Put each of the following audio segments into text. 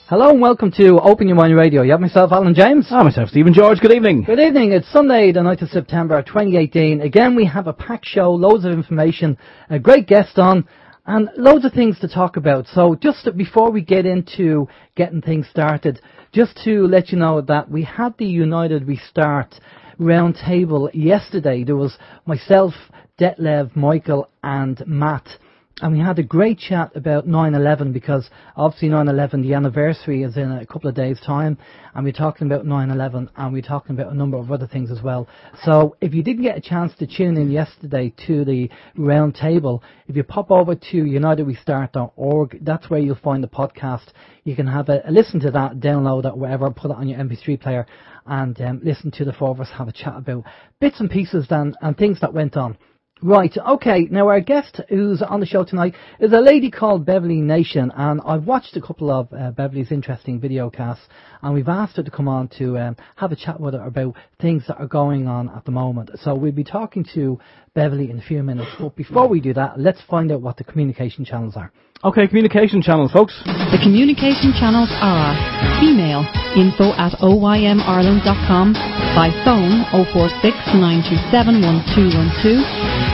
Hello and welcome to Open Your Mind Radio. You have myself, Alan James. Ah, myself, Stephen George. Good evening. Good evening. It's Sunday, the 9th of September 2018. Again, we have a packed show, loads of information, a great guest on, and loads of things to talk about. So just before we get into getting things started, just to let you know that we had the United Restart round table yesterday. There was myself, Detlev, Michael and Matt. And we had a great chat about 9/11 because obviously 9/11, the anniversary is in a couple of days' time. And we're talking about 9/11 and we're talking about a number of other things as well. So if you didn't get a chance to tune in yesterday to the round table, if you pop over to unitedrestart.org, that's where you'll find the podcast. You can have a listen to that, download it, wherever, put it on your MP3 player and listen to the four of us have a chat about bits and pieces and things that went on. Right, okay, now our guest who's on the show tonight is a lady called Beverly Nation, and I've watched a couple of Beverly's interesting video casts, and we've asked her to come on to have a chat with her about things that are going on at the moment. So we'll be talking to Beverly in a few minutes, but before we do that, let's find out what the communication channels are. Okay, communication channels, folks. The communication channels are email info@oymireland.com, by phone 046 927 1212,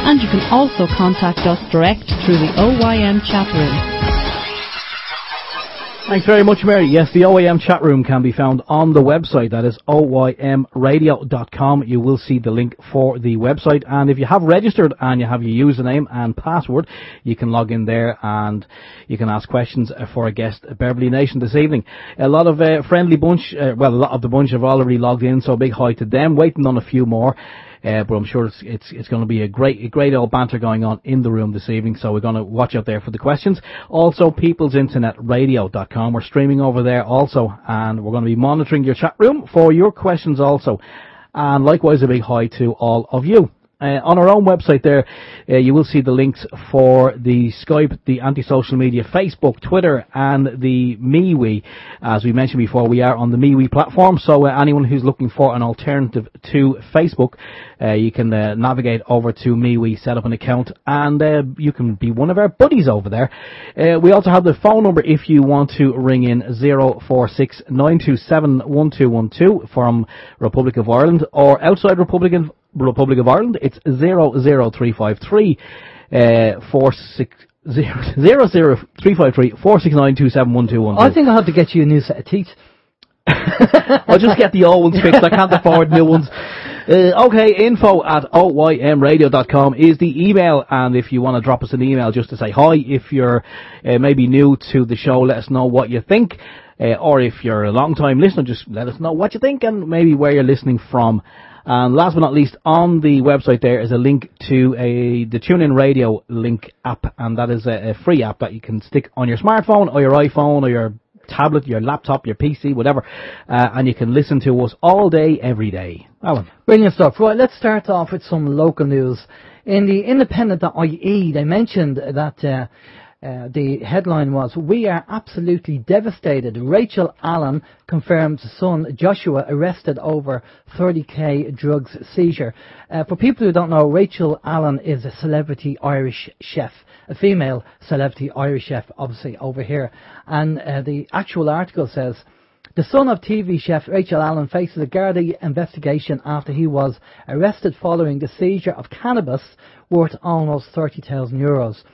and you can also contact us direct through the OYM chat room. Thanks very much, Mary. Yes, the OYM chat room can be found on the website. That is oymradio.com. You will see the link for the website. And if you have registered and you have your username and password, you can log in there and you can ask questions for a guest, Beverly Nation, this evening. A lot of friendly bunch, a lot of the bunch have already logged in, so a big hi to them. Waiting on a few more. But I'm sure it's going to be a great old banter going on in the room this evening, so we're going to watch out there for the questions. Also, peoplesinternetradio.com. We're streaming over there also, and we're going to be monitoring your chat room for your questions also. And likewise, a big hi to all of you. On our own website there, you will see the links for the Skype, the anti-social media, Facebook, Twitter, and the MeWe. As we mentioned before, we are on the MeWe platform, so anyone who's looking for an alternative to Facebook, you can navigate over to MeWe, set up an account, and you can be one of our buddies over there. We also have the phone number if you want to ring in, 046 927 1212 from Republic of Ireland, or outside Republic of Ireland, it's 00353 469 27121. I think I'll have to get you a new set of teeth. I'll just get the old ones fixed. I can't afford new ones. Okay, info@oymradio.com is the email, and if you want to drop us an email just to say hi, if you're maybe new to the show, let us know what you think, or if you're a long time listener, just let us know what you think and maybe where you're listening from. And last but not least, on the website there is a link to the TuneIn Radio Link app, and that is a free app that you can stick on your smartphone or your iPhone or your tablet, your laptop, your PC, whatever, and you can listen to us all day, every day. Alan. Brilliant stuff. Right, let's start off with some local news. In the Independent.ie, they mentioned that the headline was, "We are absolutely devastated. Rachel Allen confirms son Joshua arrested over 30k drugs seizure." For people who don't know, Rachel Allen is a celebrity Irish chef, a female celebrity Irish chef, obviously over here. And the actual article says, "The son of TV chef Rachel Allen faces a Gardaí investigation after he was arrested following the seizure of cannabis worth almost €30,000.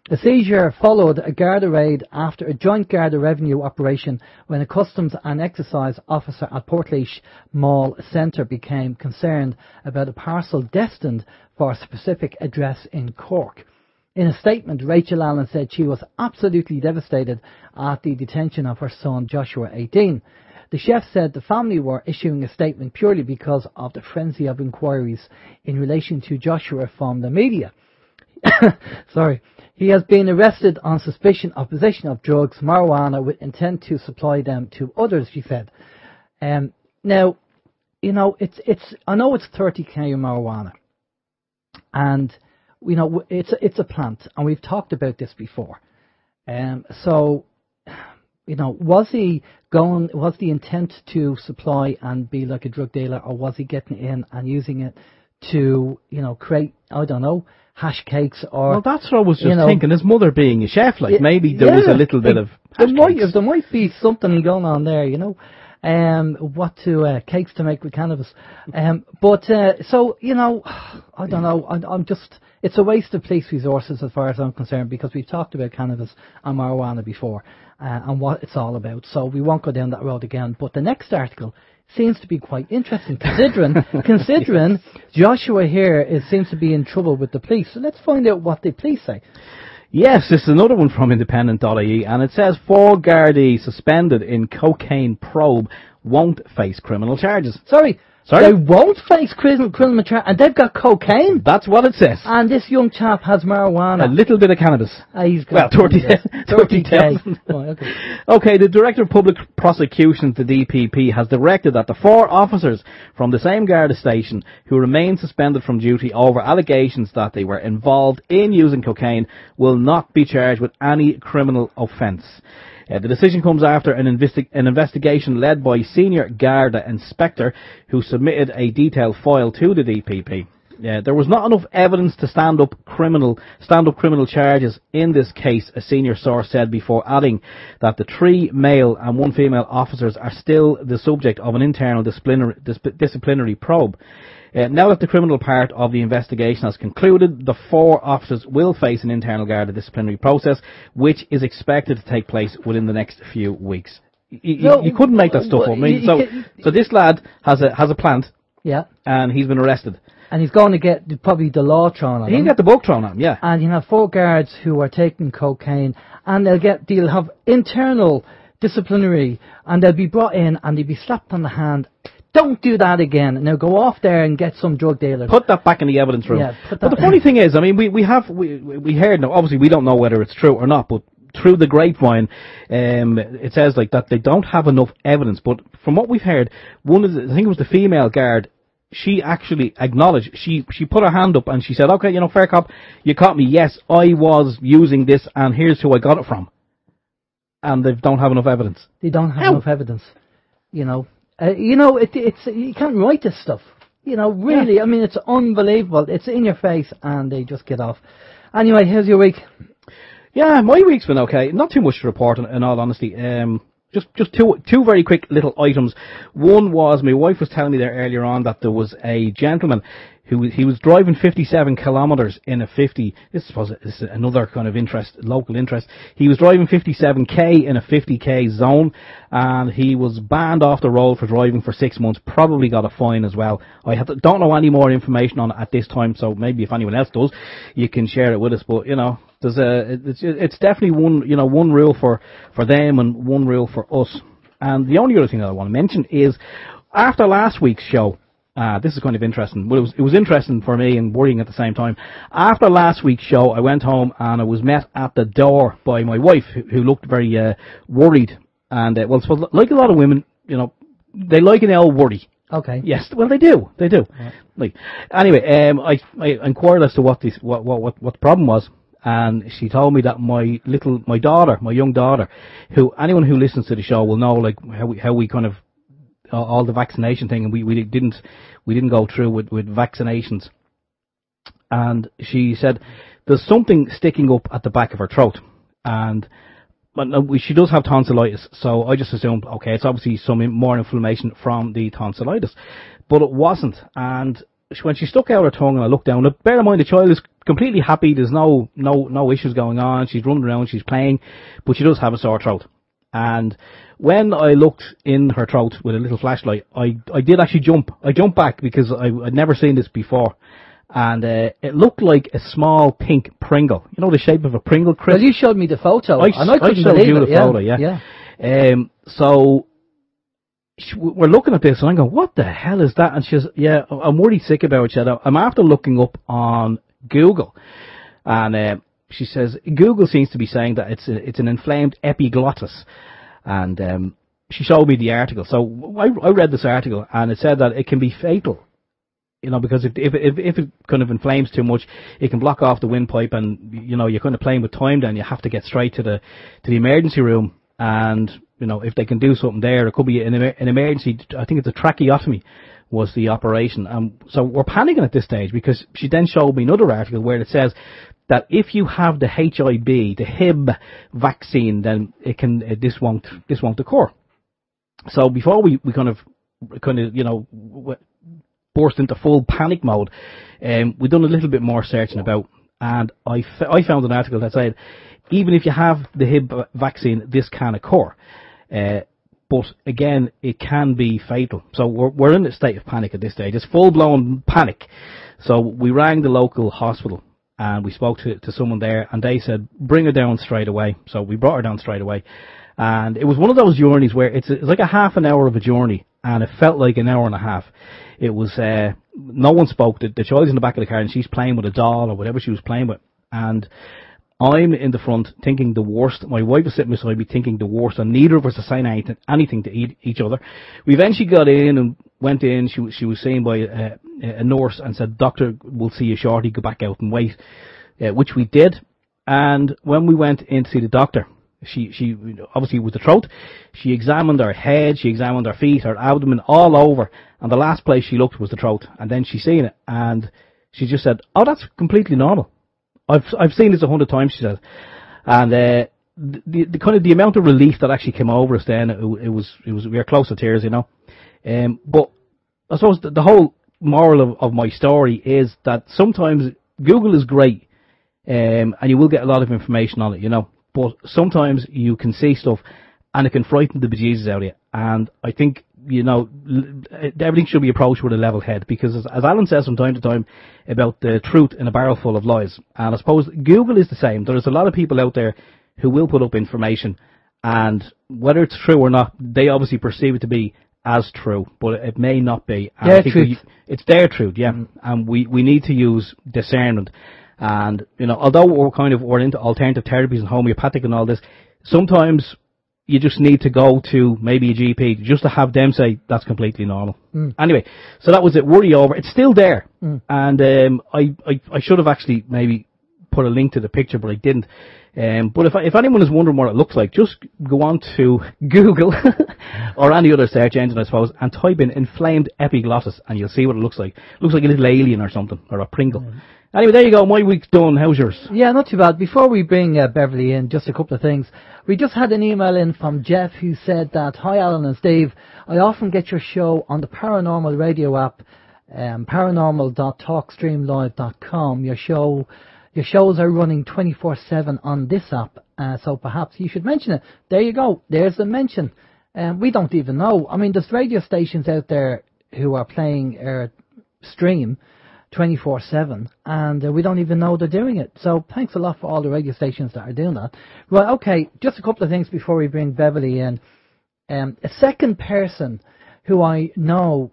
The seizure followed a Garda raid after a joint Garda revenue operation when a customs and excise officer at Portlaoise Mall Centre became concerned about a parcel destined for a specific address in Cork. In a statement, Rachel Allen said she was absolutely devastated at the detention of her son Joshua, 18. The chef said the family were issuing a statement purely because of the frenzy of inquiries in relation to Joshua from the media. Sorry. He has been arrested on suspicion of possession of drugs, marijuana, with intent to supply them to others, she said. Now, you know, I know it's 30k of marijuana. And, you know, it's a plant, and we've talked about this before. So, you know, was the intent to supply and be like a drug dealer, or was he getting in and using it to, you know, create, I don't know, hash cakes or... Well, that's what I was just thinking. His mother being a chef, like, maybe there was a little bit of there might be something going on there, you know. Cakes to make with cannabis. So, you know, I don't know. I'm just... It's a waste of police resources as far as I'm concerned, because we've talked about cannabis and marijuana before and what it's all about. So we won't go down that road again. But the next article seems to be quite interesting, considering Joshua here seems to be in trouble with the police. So let's find out what the police say. Yes, this is another one from independent.ie, and it says 4 Gardaí suspended in cocaine probe won't face criminal charges. Sorry? They won't face criminal charges, and they've got cocaine? That's what it says. And this young chap has marijuana. A little bit of cannabis. He's got 30,000. Okay, the Director of Public Prosecutions, the DPP, has directed that the 4 officers from the same Garda station who remain suspended from duty over allegations that they were involved in using cocaine will not be charged with any criminal offence. The decision comes after an investigation led by Senior Garda Inspector who submitted a detailed file to the DPP. There was not enough evidence to stand up criminal charges in this case, a senior source said, before adding that the 3 male and 1 female officers are still the subject of an internal disciplinary probe. Now that the criminal part of the investigation has concluded, the 4 officers will face an internal Garda disciplinary process, which is expected to take place within the next few weeks. You couldn't make that stuff up. I mean, so this lad has a plant, and he's been arrested. And he's going to get probably the law thrown at him. He'll get the book thrown at him, yeah. And you have 4 guards who are taking cocaine, and they'll have internal disciplinary, and they'll be brought in, and they'll be slapped on the hand. Don't do that again. Now go off there and get some drug dealers. Put that back in the evidence room. But the funny thing is, I mean, we heard, now obviously we don't know whether it's true or not, but through the grapevine, it says like that they don't have enough evidence. But from what we've heard, I think it was the female guard, she actually acknowledged, she put her hand up and she said, okay, you know, fair cop, you caught me, yes, I was using this and here's who I got it from. And they don't have enough evidence. They don't have enough evidence, you know. It's you can't write this stuff. You know, really. Yeah. I mean, it's unbelievable. It's in your face, and they just get off. Anyway, how's your week? Yeah, my week's been okay. Not too much to report, in all honesty. Just two very quick little items. One was, my wife was telling me there earlier on that there was a gentleman he was driving 57 kilometres in a 50. This is another kind of local interest. He was driving 57k in a 50k zone, and he was banned off the road for driving for 6 months. Probably got a fine as well. Don't know any more information on it at this time, so maybe if anyone else does, you can share it with us. But you know, it's definitely one rule for them and one rule for us. And the only other thing that I want to mention is after last week's show. This is kind of interesting. Well, it was interesting for me and worrying at the same time. After last week's show, I went home and I was met at the door by my wife, who looked very worried. And well, suppose, like a lot of women, you know, they like an old worry. Okay. Yes. Well, they do. They do. Yeah. Like, anyway, I inquired as to what the problem was, and she told me that my young daughter, anyone who listens to the show will know, like how we kind of. All the vaccination thing, and we didn't go through with vaccinations. And she said there's something sticking up at the back of her throat, but she does have tonsillitis. So I just assumed, okay, it's obviously some more inflammation from the tonsillitis, but it wasn't. And when she stuck out her tongue and I looked down, bear in mind the child is completely happy. There's no issues going on. She's running around, she's playing, but she does have a sore throat. And when I looked in her throat with a little flashlight, I did actually jump. I jumped back because I'd never seen this before. And it looked like a small pink Pringle. You know, the shape of a Pringle crisp? Well, you showed me the photo. I showed you the photo, yeah. So we're looking at this and I'm going, what the hell is that? And she says, yeah, I'm really sick about it. She said, I'm after looking up on Google. And she says Google seems to be saying that it's an inflamed epiglottis, and she showed me the article. So I read this article, and it said that it can be fatal, you know, because if it kind of inflames too much, it can block off the windpipe, and you know you're kind of playing with time. Then you have to get straight to the emergency room, and you know if they can do something there, it could be an emergency. I think it's a tracheotomy, was the operation. So we're panicking at this stage, because she then showed me another article where it says that if you have the HIV vaccine, then this won't occur. So before we kind of burst into full panic mode, we've done a little bit more searching about, and I found an article that said even if you have the HIV vaccine, this can occur. But again, it can be fatal. So we're in a state of panic at this stage. It's full-blown panic. So we rang the local hospital and we spoke to someone there, and they said, bring her down straight away. So we brought her down straight away. And it was one of those journeys where it's like a half an hour of a journey, and it felt like an hour and a half. It was, no one spoke. The child's in the back of the car and she's playing with a doll or whatever she was playing with. And I'm in the front thinking the worst. My wife was sitting beside me thinking the worst, and neither of us are saying anything to each other. We eventually got in and went in. She was seen by a nurse and said, doctor, we'll see you shortly, go back out and wait, which we did. And when we went in to see the doctor, she obviously with the throat, she examined her head, she examined her feet, her abdomen, all over, and the last place she looked was the throat. And then she seen it, and she just said, oh, that's completely normal. I've seen this 100 times, she said. And the kind of the amount of relief that actually came over us then, it was we were close to tears, you know. But I suppose the whole moral of my story is that sometimes Google is great, and you will get a lot of information on it, you know. But sometimes you can see stuff and it can frighten the bejesus out of you. And I think, you know, everything should be approached with a level head, because as Alan says from time to time about the truth in a barrel full of lies. And I suppose Google is the same. There's a lot of people out there who will put up information, and whether it's true or not, they obviously perceive it to be as true, but it may not be. And their truth. It's their truth, yeah. And we need to use discernment. And, you know, although we're into alternative therapies and homeopathic and all this, sometimes you just need to go to maybe a GP just to have them say that's completely normal. Anyway, so that was it. Worry over. It's still there. And I should have actually maybe put a link to the picture, but I didn't. But if anyone is wondering what it looks like, just go on to Google or any other search engine, I suppose, and type in inflamed epiglottis, and you'll see what it looks like. It looks like a little alien or something, or a Pringle. Anyway, there you go. My week's done. How's yours? Yeah, not too bad. Before we bring Beverly in, just a couple of things. We just had an email in from Jeff who said that, hi Alan and Steve, I often get your show on the Paranormal Radio app, paranormal.talkstreamlive.com. Your shows are running 24/7 on this app, so perhaps you should mention it. There you go. There's the mention. We don't even know. I mean, there's radio stations out there who are playing our stream 24/7, and we don't even know they're doing it. So thanks a lot for all the radio stations that are doing that. Right, okay, just a couple of things before we bring Beverly in. A second person who I know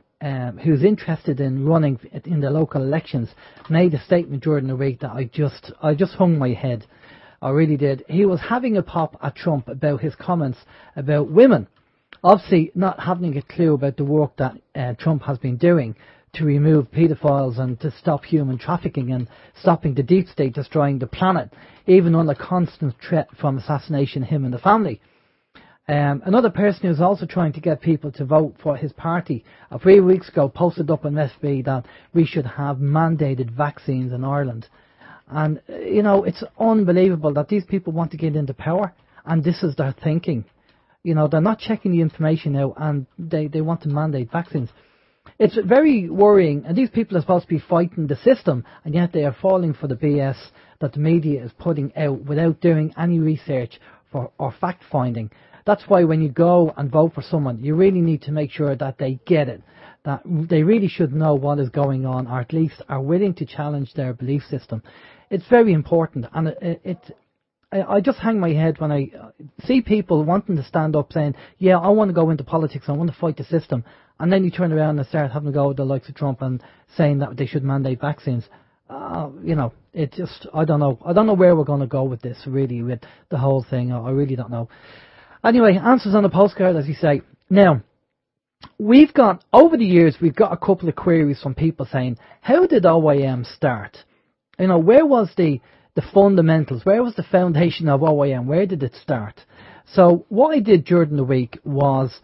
who's interested in running in the local elections made a statement during the week that I just hung my head. I really did. He was having a pop at Trump about his comments about women, obviously not having a clue about the work that Trump has been doing to remove paedophiles and to stop human trafficking and stopping the deep state destroying the planet, even under constant threat from assassination, him and the family. Another person who's also trying to get people to vote for his party a few weeks ago posted up on FB that we should have mandated vaccines in Ireland. And, you know, it's unbelievable that these people want to get into power and this is their thinking. You know, they're not checking the information out and they want to mandate vaccines. It's very worrying, and these people are supposed to be fighting the system, and yet they are falling for the BS that the media is putting out without doing any research or fact-finding. That's why when you go and vote for someone, you really need to make sure that they get it, that they really should know what is going on, or at least are willing to challenge their belief system. It's very important, and I just hang my head when I see people wanting to stand up saying, yeah, I want to go into politics, I want to fight the system, and then you turn around and start having to go with the likes of Trump and saying that they should mandate vaccines. You know, it just, I don't know where we're going to go with this, really, with the whole thing. I really don't know. Anyway, answers on a postcard, as you say. Now, over the years, we've got a couple of queries from people saying, how did OYM start? You know, where was the fundamentals? Where was the foundation of OYM? Where did it start? So what I did during the week was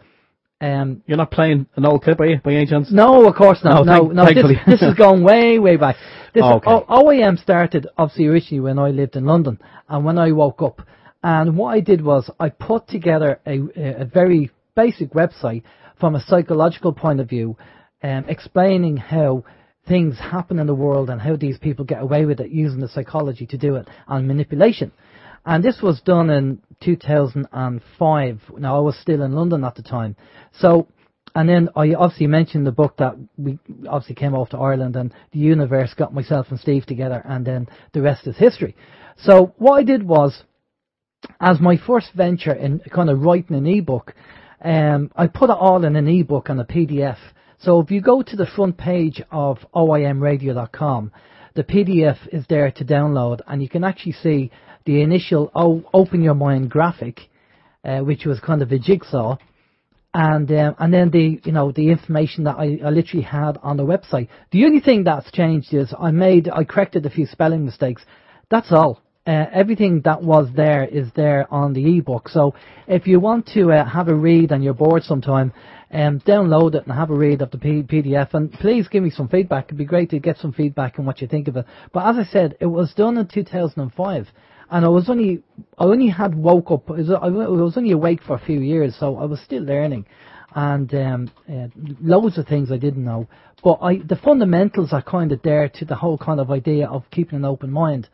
You're not playing an old clip, are you, by any chance? No, of course not. No. Thankfully. This is going way, way back. Okay. OYM started, obviously, originally when I lived in London and when I woke up. And what I did was I put together a very basic website from a psychological point of view, explaining how things happen in the world and how these people get away with it using the psychology to do it and manipulation. And this was done in 2005. Now, I was still in London at the time. So, and then I obviously mentioned the book that we obviously came off to Ireland, and the universe got myself and Steve together, and then the rest is history. So what I did was, as my first venture in kind of writing an ebook, I put it all in an ebook and a PDF. So if you go to the front page of OYMradio.com, the PDF is there to download, and you can actually see the initial Open Your Mind graphic, which was kind of a jigsaw, and then the information that I literally had on the website. The only thing that's changed is I corrected a few spelling mistakes. That's all. Everything that was there is there on the ebook. So if you want to have a read and you're bored sometime, download it and have a read of the PDF, and please give me some feedback. It'd be great to get some feedback on what you think of it. But as I said, it was done in 2005, and I only had woke up. I was only awake for a few years, so I was still learning, and loads of things I didn't know. But the fundamentals are kind of there to the whole kind of idea of keeping an open mind,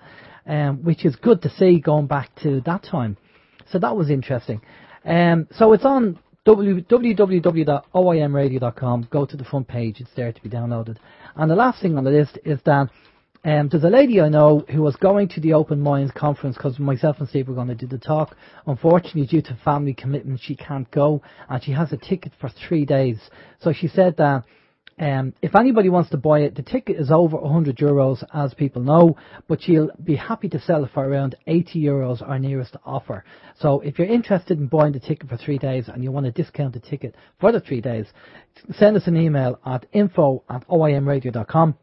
which is good to see going back to that time. So that was interesting. So it's on www.oymradio.com. Go to the front page. It's there to be downloaded. And the last thing on the list is that there's a lady I know who was going to the Open Minds conference because myself and Steve were going to do the talk. Unfortunately, due to family commitments, she can't go, and she has a ticket for 3 days. So she said that if anybody wants to buy it, the ticket is over €100, as people know, but she'll be happy to sell it for around €80, our nearest offer. So if you're interested in buying the ticket for 3 days and you want to discount the ticket for the 3 days, send us an email at info@oymradio.com,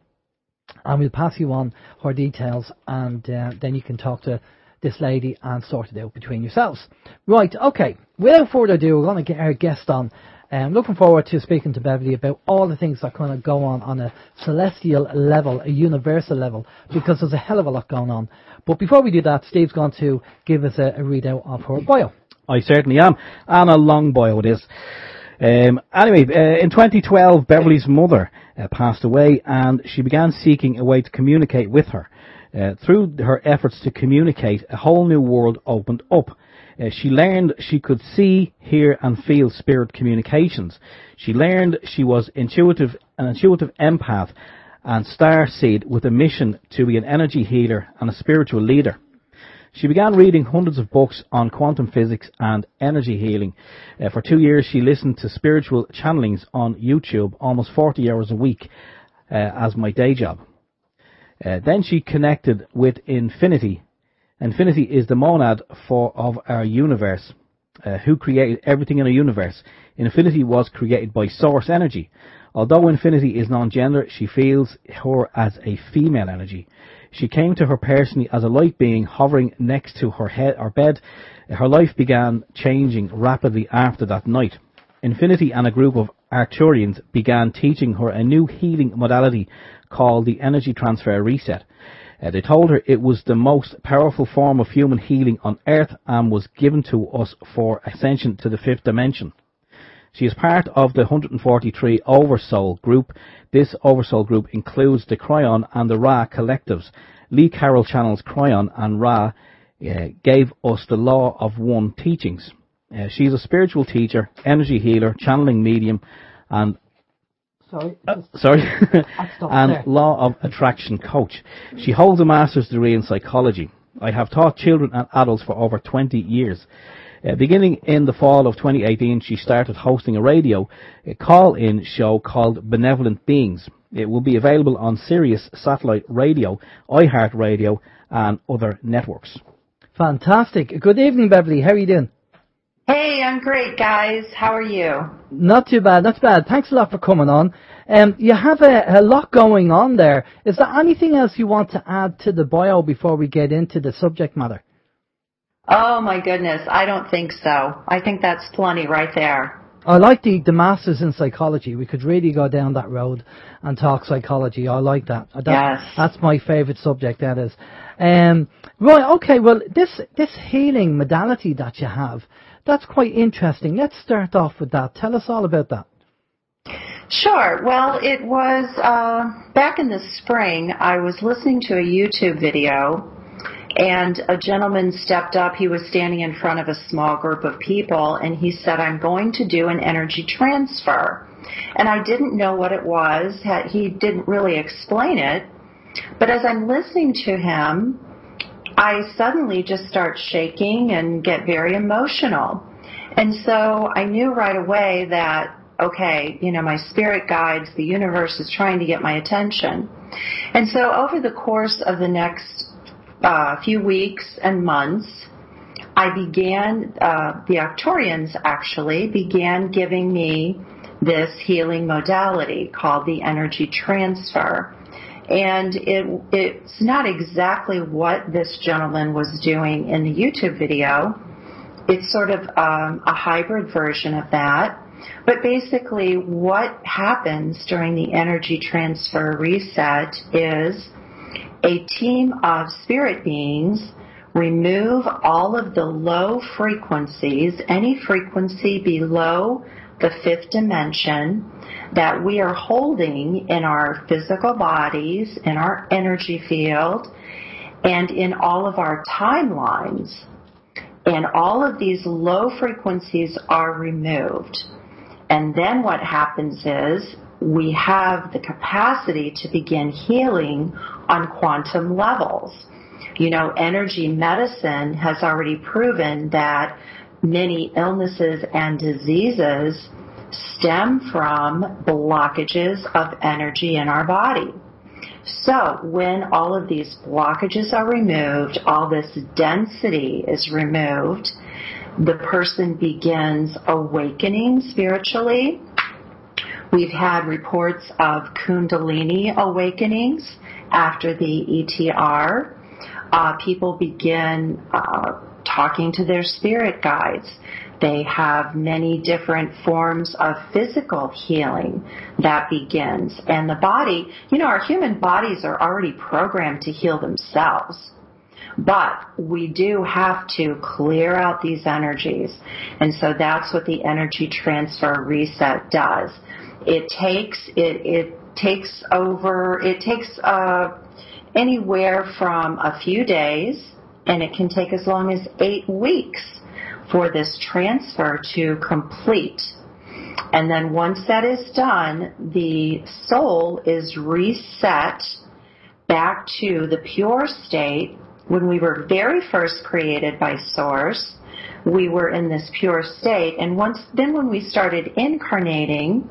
and we'll pass you on her details, and then you can talk to this lady and sort it out between yourselves. Right, okay, without further ado, we're going to get our guest on. Looking forward to speaking to Beverly about all the things that kind of go on a celestial level, a universal level, because there's a hell of a lot going on. But before we do that, Steve's going to give us a readout of her bio. I certainly am, and a long bio it is. Anyway, in 2012, Beverly's mother passed away, and she began seeking a way to communicate with her. Through her efforts to communicate, a whole new world opened up. She learned she could see, hear and feel spirit communications. She learned she was an intuitive empath and starseed with a mission to be an energy healer and a spiritual leader. She began reading hundreds of books on quantum physics and energy healing. For 2 years she listened to spiritual channelings on YouTube, almost 40 hours a week, as my day job. Then she connected with Infinity. Infinity is the monad of our universe, who created everything in our universe. Infinity was created by source energy. Although Infinity is non-gender, she feels her as a female energy. She came to her personally as a light being hovering next to her head or bed. Her life began changing rapidly after that night. Infinity and a group of Arcturians began teaching her a new healing modality called the energy transfer reset. They told her it was the most powerful form of human healing on Earth and was given to us for ascension to the 5th dimension. She is part of the 143 Oversoul group. This Oversoul group includes the Cryon and the Ra collectives. Lee Carroll channels Cryon and Ra gave us the Law of One teachings. She is a spiritual teacher, energy healer, channeling medium, and and law of attraction coach. She holds a master's degree in psychology. I have taught children and adults for over 20 years. Beginning in the fall of 2018, she started hosting a call-in show called Benevolent Beings. It will be available on Sirius Satellite Radio, iHeartRadio, and other networks. Fantastic. Good evening, Beverly. How are you doing? Hey, I'm great, guys. How are you? Not too bad, not too bad. Thanks a lot for coming on. You have a lot going on there. Is there anything else you want to add to the bio before we get into the subject matter? Oh, my goodness. I don't think so. I think that's plenty right there. I like the Masters in Psychology. We could really go down that road and talk psychology. I like that. Yes. That's my favourite subject, that is. Right, okay, well, this healing modality that you have, that's quite interesting. Let's start off with that. Tell us all about that. Sure. Well, it was back in the spring, I was listening to a YouTube video, and a gentleman stepped up. He was standing in front of a small group of people, and he said, I'm going to do an energy transfer. And I didn't know what it was. He didn't really explain it. But as I'm listening to him, I suddenly just start shaking and get very emotional. And so I knew right away that, okay, my spirit guides, the universe is trying to get my attention. And so over the course of the next few weeks and months, I began, the Arcturians actually began giving me this healing modality called the energy transfer. And it's not exactly what this gentleman was doing in the YouTube video. It's sort of a hybrid version of that. But basically what happens during the energy transfer reset is a team of spirit beings remove all of the low frequencies, any frequency below the fifth dimension that we are holding in our physical bodies, in our energy field, and in all of our timelines. And all of these low frequencies are removed. And then what happens is we have the capacity to begin healing on quantum levels. Energy medicine has already proven that many illnesses and diseases stem from blockages of energy in our body. So when all of these blockages are removed, all this density is removed, the person begins awakening spiritually. We've had reports of Kundalini awakenings after the ETR. People begin talking to their spirit guides. They have many different forms of physical healing that begins. And the body, our human bodies are already programmed to heal themselves. But we do have to clear out these energies. And so that's what the energy transfer reset does. It takes anywhere from a few days, and it can take as long as 8 weeks for this transfer to complete. And then once that is done, the soul is reset back to the pure state. When we were very first created by Source, we were in this pure state. And when we started incarnating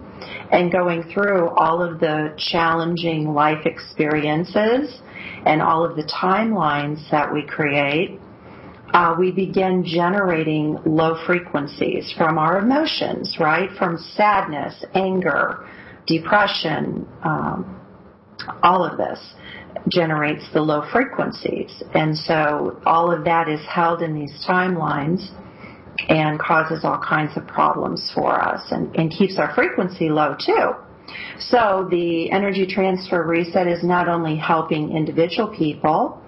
and going through all of the challenging life experiences and all of the timelines that we create, we begin generating low frequencies from our emotions, right? From sadness, anger, depression, all of this generates the low frequencies. And so all of that is held in these timelines and causes all kinds of problems for us and keeps our frequency low too. So the energy transfer reset is not only helping individual people,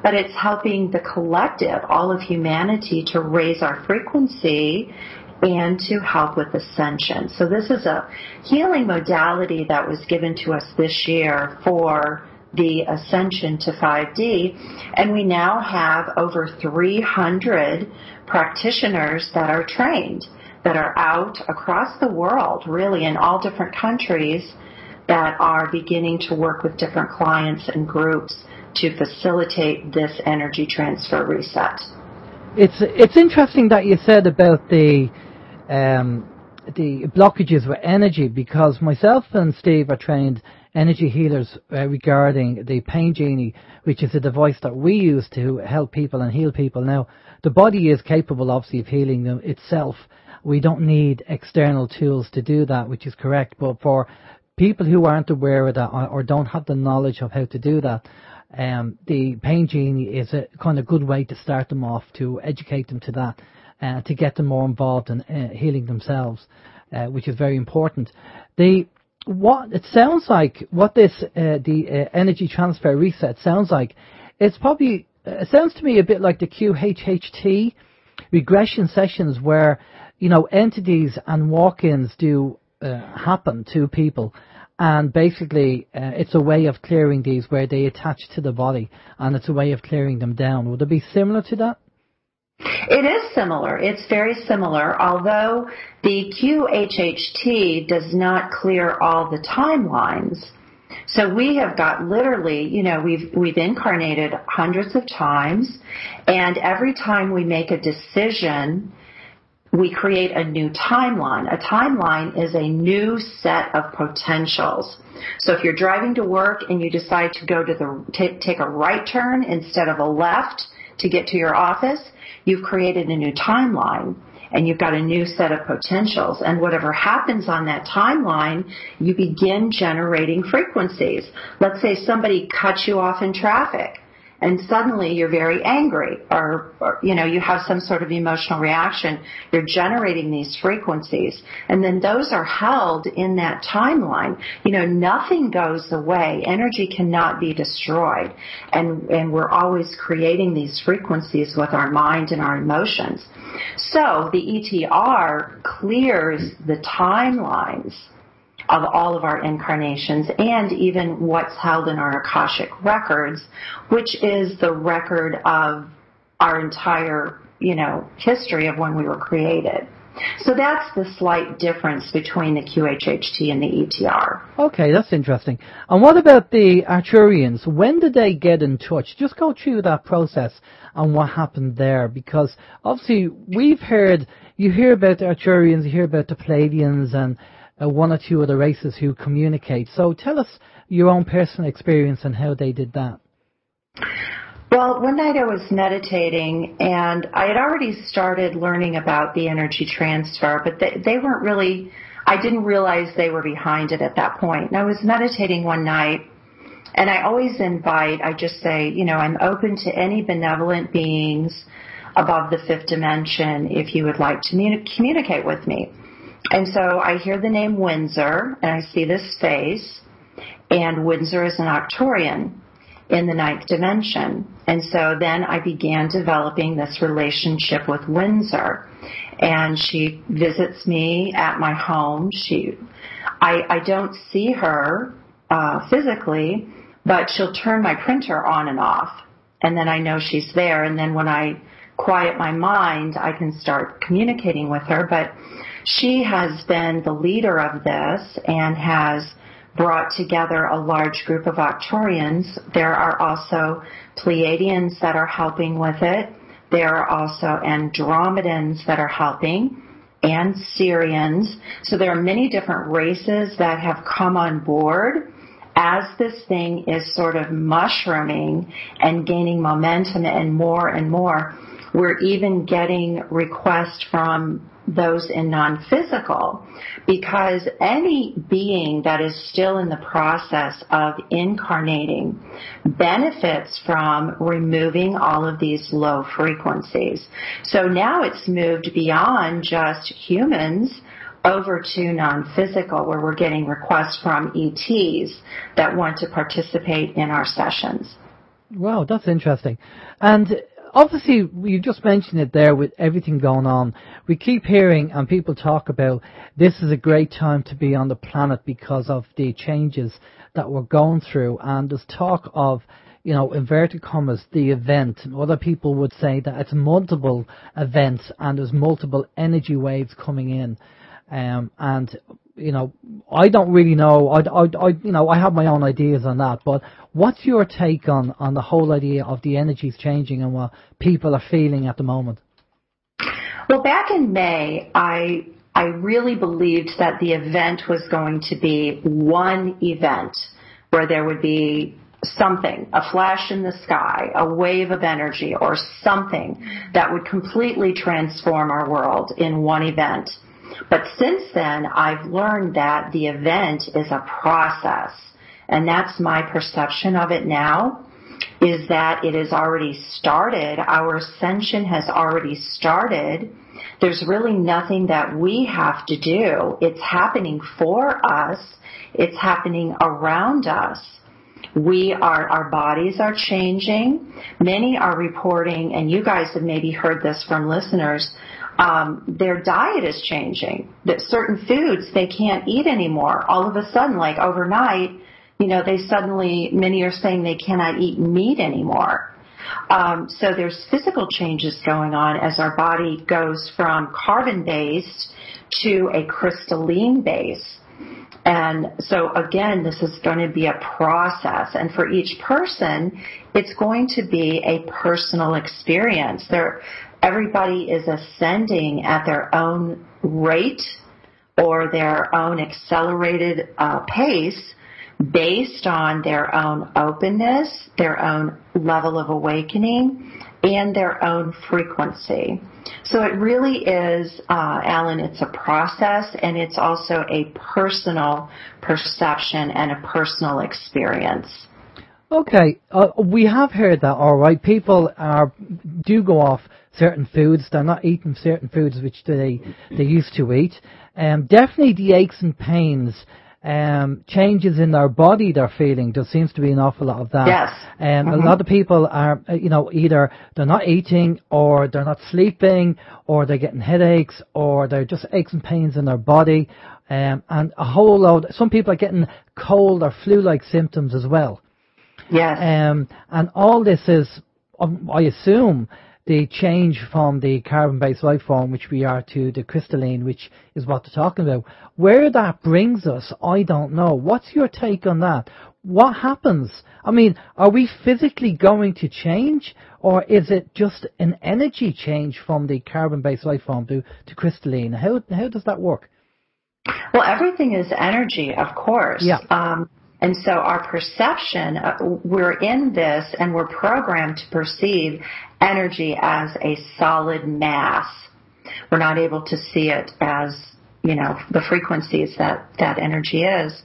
but it's helping the collective, all of humanity, to raise our frequency and to help with ascension. So this is a healing modality that was given to us this year for the ascension to 5D, and we now have over 300 practitioners that are trained, that are out across the world, really in all different countries, that are beginning to work with different clients and groups to facilitate this energy transfer reset. It's interesting that you said about the blockages with energy, because myself and Steve are trained energy healers regarding the Pain Genie, which is a device that we use to help people and heal people. Now, the body is capable, obviously, of healing them itself. We don't need external tools to do that, which is correct. But for people who aren't aware of that or don't have the knowledge of how to do that, the Pain Genie is a kind of good way to start them off, to educate them to that, to get them more involved in healing themselves. which is very important. What it sounds like, what this the energy transfer reset sounds like, it's probably it sounds to me a bit like the QHHT regression sessions where, you know, entities and walk-ins do happen to people, and basically it's a way of clearing these where they attach to the body, and it's a way of clearing them down. Would it be similar to that? It is similar. It's very similar, although the QHHT does not clear all the timelines. So we have got literally, you know, we've incarnated hundreds of times, and every time we make a decision, we create a new timeline. A timeline is a new set of potentials. So if you're driving to work and you decide to go to take a right turn instead of a left to get to your office, you've created a new timeline, and you've got a new set of potentials. And whatever happens on that timeline, you begin generating frequencies. Let's say somebody cuts you off in traffic, and suddenly you're very angry, or you know, you have some sort of emotional reaction. You're generating these frequencies, and then those are held in that timeline. You know, nothing goes away. Energy cannot be destroyed, and we're always creating these frequencies with our mind and our emotions. So the ETR clears the timelines of all of our incarnations, and even what's held in our Akashic records, which is the record of our entire, you know, history of when we were created. So that's the slight difference between the QHHT and the ETR. Okay, that's interesting. And what about the Arcturians? When did they get in touch? Just go through that process and what happened there, because obviously you hear about the Arcturians, you hear about the Pleiadians, and one or two other races who communicate. So tell us your own personal experience and how they did that. Well, one night I was meditating, and I had already started learning about the energy transfer, but they weren't really, I didn't realize they were behind it at that point. And I was meditating one night, and I always I just say, you know, I'm open to any benevolent beings above the fifth dimension if you would like to communicate with me. And so I hear the name Windsor, and I see this face, and Windsor is an Arcturian in the ninth dimension. And so then I began developing this relationship with Windsor, and she visits me at my home. I don't see her physically, but she'll turn my printer on and off, and then I know she's there. And then when I quiet my mind, I can start communicating with her. But she has been the leader of this and has brought together a large group of Arcturians. There are also Pleiadians that are helping with it. There are also Andromedans that are helping, and Syrians. So there are many different races that have come on board as this thing is sort of mushrooming and gaining momentum, and more. We're even getting requests from those in non-physical, because any being that is still in the process of incarnating benefits from removing all of these low frequencies. So now it's moved beyond just humans over to non-physical, where we're getting requests from ETs that want to participate in our sessions. Wow, that's interesting. And obviously, you just mentioned it there with everything going on. We keep hearing and people talk about this is a great time to be on the planet because of the changes that we're going through. And there's talk of, you know, inverted commas, the event. Other people would say that it's multiple events and there's multiple energy waves coming in. And, you know, I don't really know. I have my own ideas on that. But what's your take on the whole idea of the energies changing and what people are feeling at the moment? Well, back in May, I really believed that the event was going to be one event where there would be something, a flash in the sky, a wave of energy, or something that would completely transform our world in one event. But since then, I've learned that the event is a process, and that's my perception of it now, is that it has already started. Our ascension has already started, There's really nothing that we have to do. It's happening for us. It's happening around us. Our bodies are changing. Many are reporting, and you guys have maybe heard this from listeners, their diet is changing. That certain foods they can't eat anymore. All of a sudden, like overnight, many are saying they cannot eat meat anymore. So there's physical changes going on as our body goes from carbon-based to a crystalline base. And so, again, this is going to be a process. And for each person, it's going to be a personal experience. Everybody is ascending at their own rate or their own accelerated pace based on their own openness, their own level of awakening, and their own frequency. So it really is, Alan, it's a process, and it's also a personal perception and a personal experience. Okay, we have heard that, all right. People do go off certain foods. They're not eating certain foods which they used to eat. Definitely the aches and pains, changes in their body they're feeling. There seems to be an awful lot of that. Yes. A lot of people are, either they're not eating, or they're not sleeping, or they're getting headaches, or they're just aches and pains in their body, and a whole load. Some people are getting cold or flu-like symptoms as well. Yes. And all this is, I assume, the change from the carbon-based life form, which we are, to the crystalline, which is what they're talking about. Where that brings us, I don't know. What's your take on that? What happens? I mean, are we physically going to change, or is it just an energy change from the carbon-based life form to crystalline? How does that work? Well, everything is energy, of course. Yeah. And so our perception, we're in this and we're programmed to perceive energy as a solid mass. We're not able to see it as, the frequencies that energy is.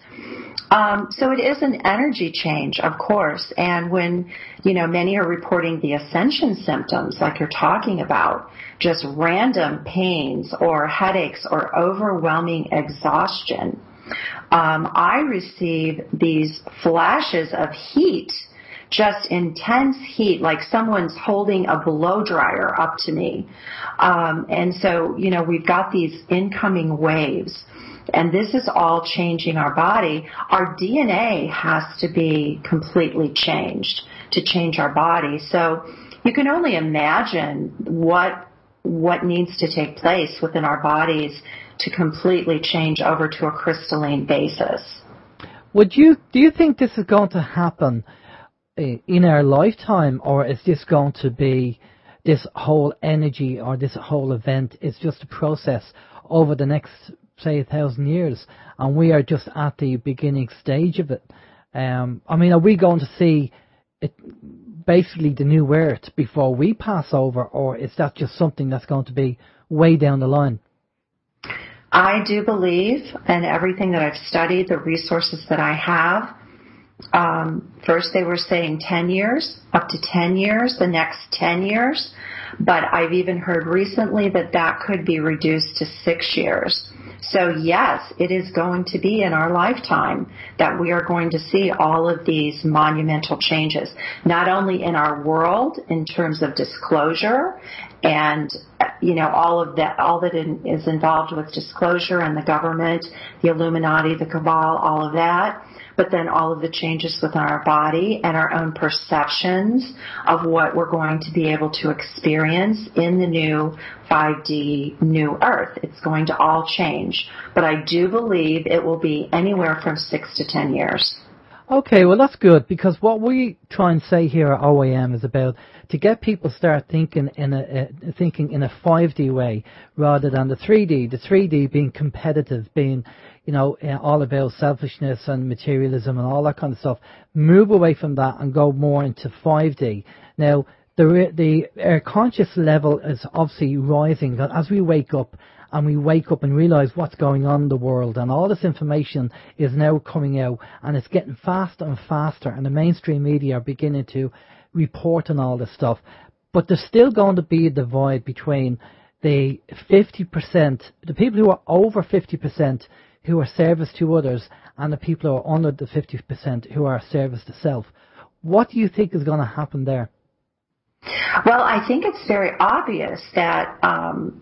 So it is an energy change, of course. And when, many are reporting the ascension symptoms, like you're talking about, just random pains or headaches or overwhelming exhaustion, I receive these flashes of heat, just intense heat, like someone's holding a blow dryer up to me. And so, we've got these incoming waves, and this is all changing our body. Our DNA has to be completely changed to change our body. So you can only imagine what needs to take place within our bodies to completely change over to a crystalline basis. Do you think this is going to happen in our lifetime, or is this going to be, this whole energy or this whole event is just a process over the next, say, 1,000 years, and we are just at the beginning stage of it? Are we going to see it, basically the new Earth, before we pass over, or is that just something that's going to be way down the line? I do believe, and everything that I've studied, the resources that I have, first they were saying 10 years, up to 10 years, the next 10 years, but I've even heard recently that could be reduced to 6 years. So yes, it is going to be in our lifetime that we are going to see all of these monumental changes, not only in our world in terms of disclosure and, all that is involved with disclosure and the government, the Illuminati, the Cabal, all of that, but then all of the changes within our body and our own perceptions of what we're going to be able to experience in the new 5D new Earth. It's going to all change. But I do believe it will be anywhere from 6 to 10 years. Okay, well that's good, because what we try and say here at OYM is about to get people start thinking in a 5D way rather than the 3D. The 3D being competitive, being all about selfishness and materialism and all that kind of stuff. Move away from that and go more into 5D. Now, our conscious level is obviously rising as we wake up. And we wake up and realize what's going on in the world, and all this information is now coming out, and it's getting faster and faster, and the mainstream media are beginning to report on all this stuff. But there's still going to be a divide between the 50%, the people who are over 50% who are service to others, and the people who are under the 50% who are service to self. What do you think is going to happen there? Well, I think it's very obvious that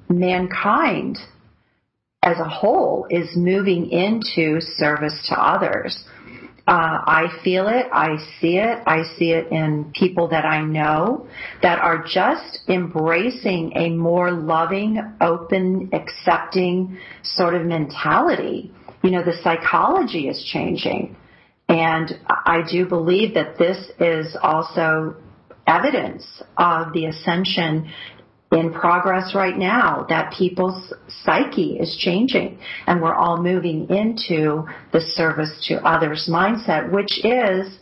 mankind as a whole is moving into service to others. I feel it. I see it. I see it in people that I know that are just embracing a more loving, open, accepting sort of mentality. You know, the psychology is changing. And I do believe that this is also evidence of the ascension in progress right now, that people's psyche is changing, and we're all moving into the service to others mindset, which is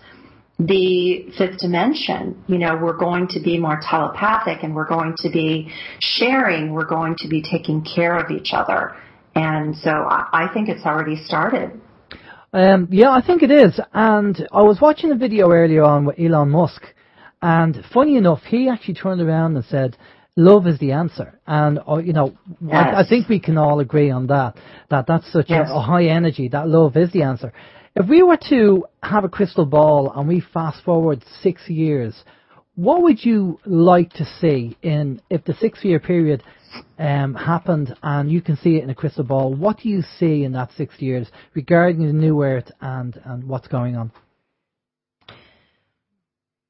the fifth dimension. You know, we're going to be more telepathic, and we're going to be sharing, we're going to be taking care of each other. And so I think it's already started. Yeah, I think it is. And I was watching a video earlier on with Elon Musk, and funny enough, he actually turned around and said, love is the answer. And, you know, yes. I think we can all agree on that that's such yes. a high energy, that love is the answer. If we were to have a crystal ball and we fast forward 6 years, what would you like to see if the 6 year period happened and you can see it in a crystal ball? What do you see in that 6 years regarding the new earth and what's going on?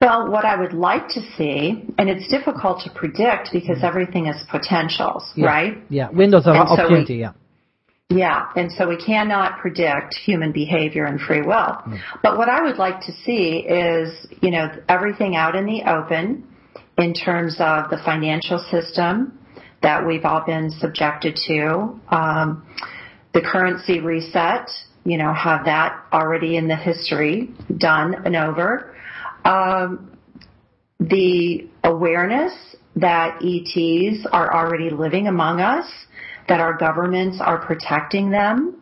Well, what I would like to see, and it's difficult to predict because everything is potentials, yeah. right? Yeah, windows of opportunity, yeah. Yeah, and so we cannot predict human behavior and free will. Mm. But what I would like to see is, you know, everything out in the open in terms of the financial system that we've all been subjected to, the currency reset, you know, have that already in the history done and over. The awareness that ETs are already living among us, that our governments are protecting them,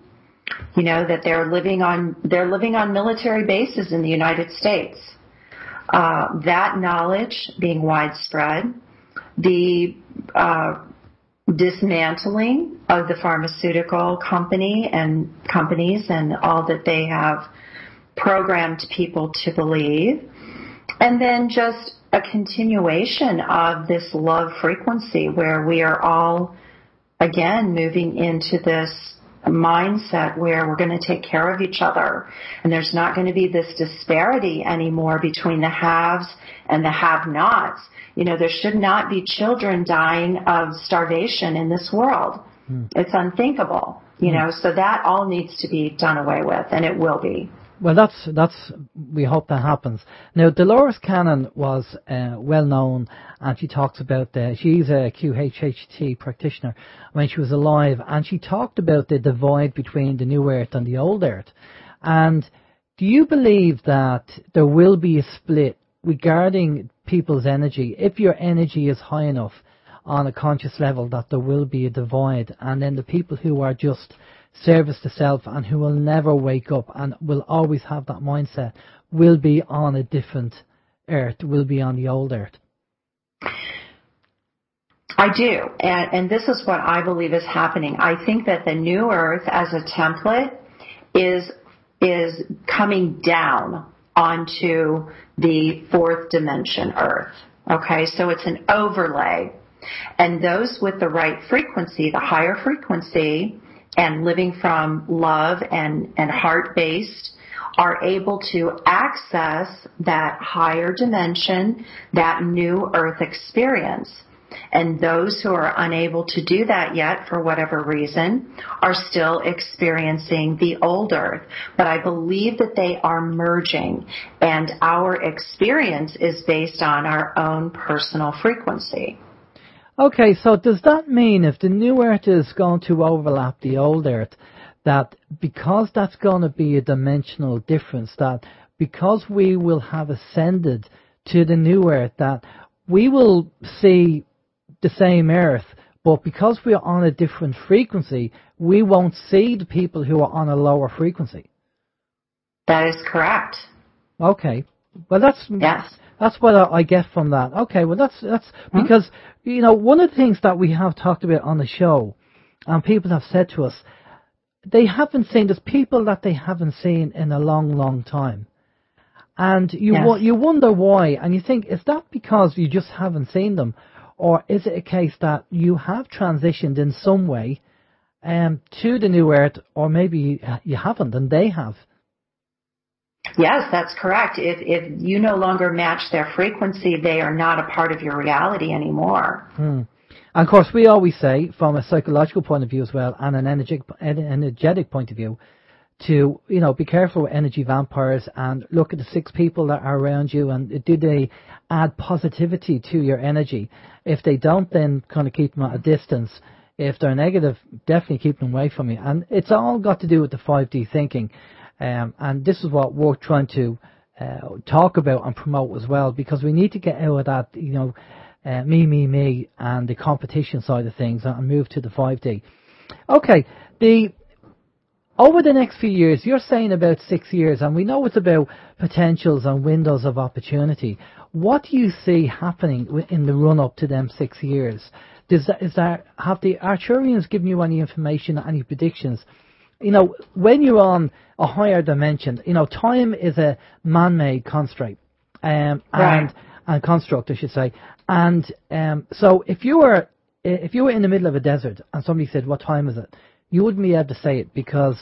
you know, that they're living on military bases in the United States. That knowledge being widespread, the dismantling of the pharmaceutical companies and all that they have programmed people to believe, and then just a continuation of this love frequency where we are all, again, moving into this mindset where we're going to take care of each other, and there's not going to be this disparity anymore between the haves and the have-nots. You know, there should not be children dying of starvation in this world. It's unthinkable, you know, so that all needs to be done away with, and it will be. Well, that's we hope that happens. Now, Dolores Cannon was well known, and she talks about she's a QHHT practitioner when she was alive, and she talked about the divide between the new earth and the old earth. And do you believe that there will be a split regarding people's energy? If your energy is high enough on a conscious level, that there will be a divide, and then the people who are just service to self and who will never wake up and will always have that mindset will be on a different earth, will be on the old earth? I do, and this is what I believe is happening. I think that the new earth as a template is coming down onto the fourth dimension earth. Okay, so it's an overlay, and those with the right frequency, the higher frequency, and living from love and heart-based are able to access that higher dimension, that new earth experience. And those who are unable to do that yet, for whatever reason, are still experiencing the old earth. But I believe that they are merging, and our experience is based on our own personal frequency. Okay, so does that mean if the new earth is going to overlap the old earth, that because that's going to be a dimensional difference, that because we will have ascended to the new earth, that we will see the same earth, but because we are on a different frequency, we won't see the people who are on a lower frequency? That is correct. Okay. Well, that's That's what I get from that. Okay, well that's because, you know, one of the things that we have talked about on the show, and people have said to us, they haven't seen, there's people that they haven't seen in a long, long time. And you wonder why, and you think, is that because you just haven't seen them? Or is it a case that you have transitioned in some way to the new earth, or maybe you haven't and they have? Yes, that's correct. If you no longer match their frequency, they are not a part of your reality anymore. And of course, we always say, from a psychological point of view as well, and an energetic point of view, to, you know, be careful with energy vampires and look at the 6 people that are around you, and do they add positivity to your energy? If they don't, then kind of keep them at a distance. If they're negative, definitely keep them away from you. And it's all got to do with the 5D thinking. And this is what we're trying to talk about and promote as well, because we need to get out of that, you know, me, and the competition side of things and move to the 5D. Okay, over the next few years, you're saying about 6 years, and we know it's about potentials and windows of opportunity. What do you see happening in the run-up to them 6 years? Have the Arcturians given you any information, any predictions? You know, when you're on a higher dimension, you know, time is a man-made construct, and construct, I should say. And so if you were in the middle of a desert and somebody said, "What time is it?" you wouldn't be able to say it, because,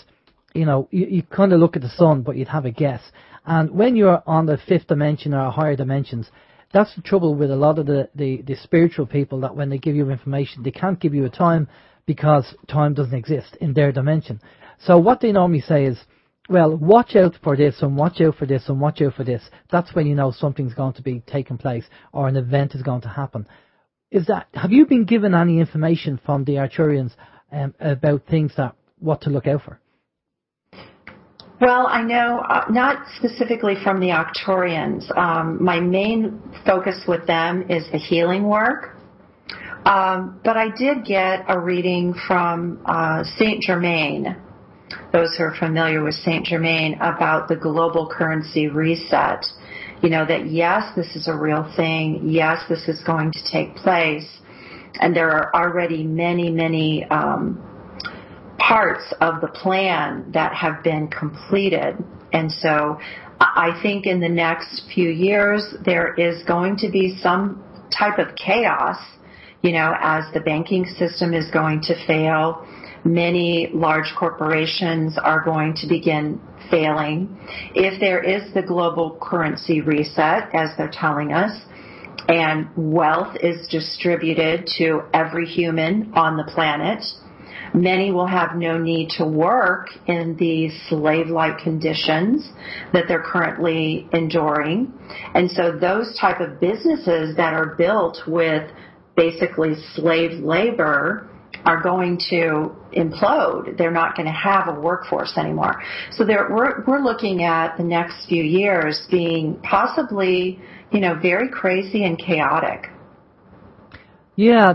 you know, you kind of look at the sun, but you'd have a guess. And when you're on the 5th dimension or higher dimensions, that's the trouble with a lot of the spiritual people, that when they give you information, they can't give you a time, because time doesn't exist in their dimension. So what they normally say is, well, watch out for this, and watch out for this, and watch out for this. That's when you know something's going to be taking place, or an event is going to happen. Have you been given any information from the Arcturians about things what to look out for? Well, I know, not specifically from the Arcturians. My main focus with them is the healing work. But I did get a reading from Saint Germain, those who are familiar with Saint Germain, about the global currency reset. You know, that yes, this is a real thing. Yes, this is going to take place. And there are already many parts of the plan that have been completed. And so I think in the next few years, there is going to be some type of chaos, you know, as the banking system is going to fail. Many large corporations are going to begin failing. If there is the global currency reset, as they're telling us, and wealth is distributed to every human on the planet, many will have no need to work in the slave-like conditions that they're currently enduring. And so those type of businesses that are built with basically slave labor are going to implode. They're not going to have a workforce anymore. So we're looking at the next few years being possibly, you know, very crazy and chaotic. Yeah,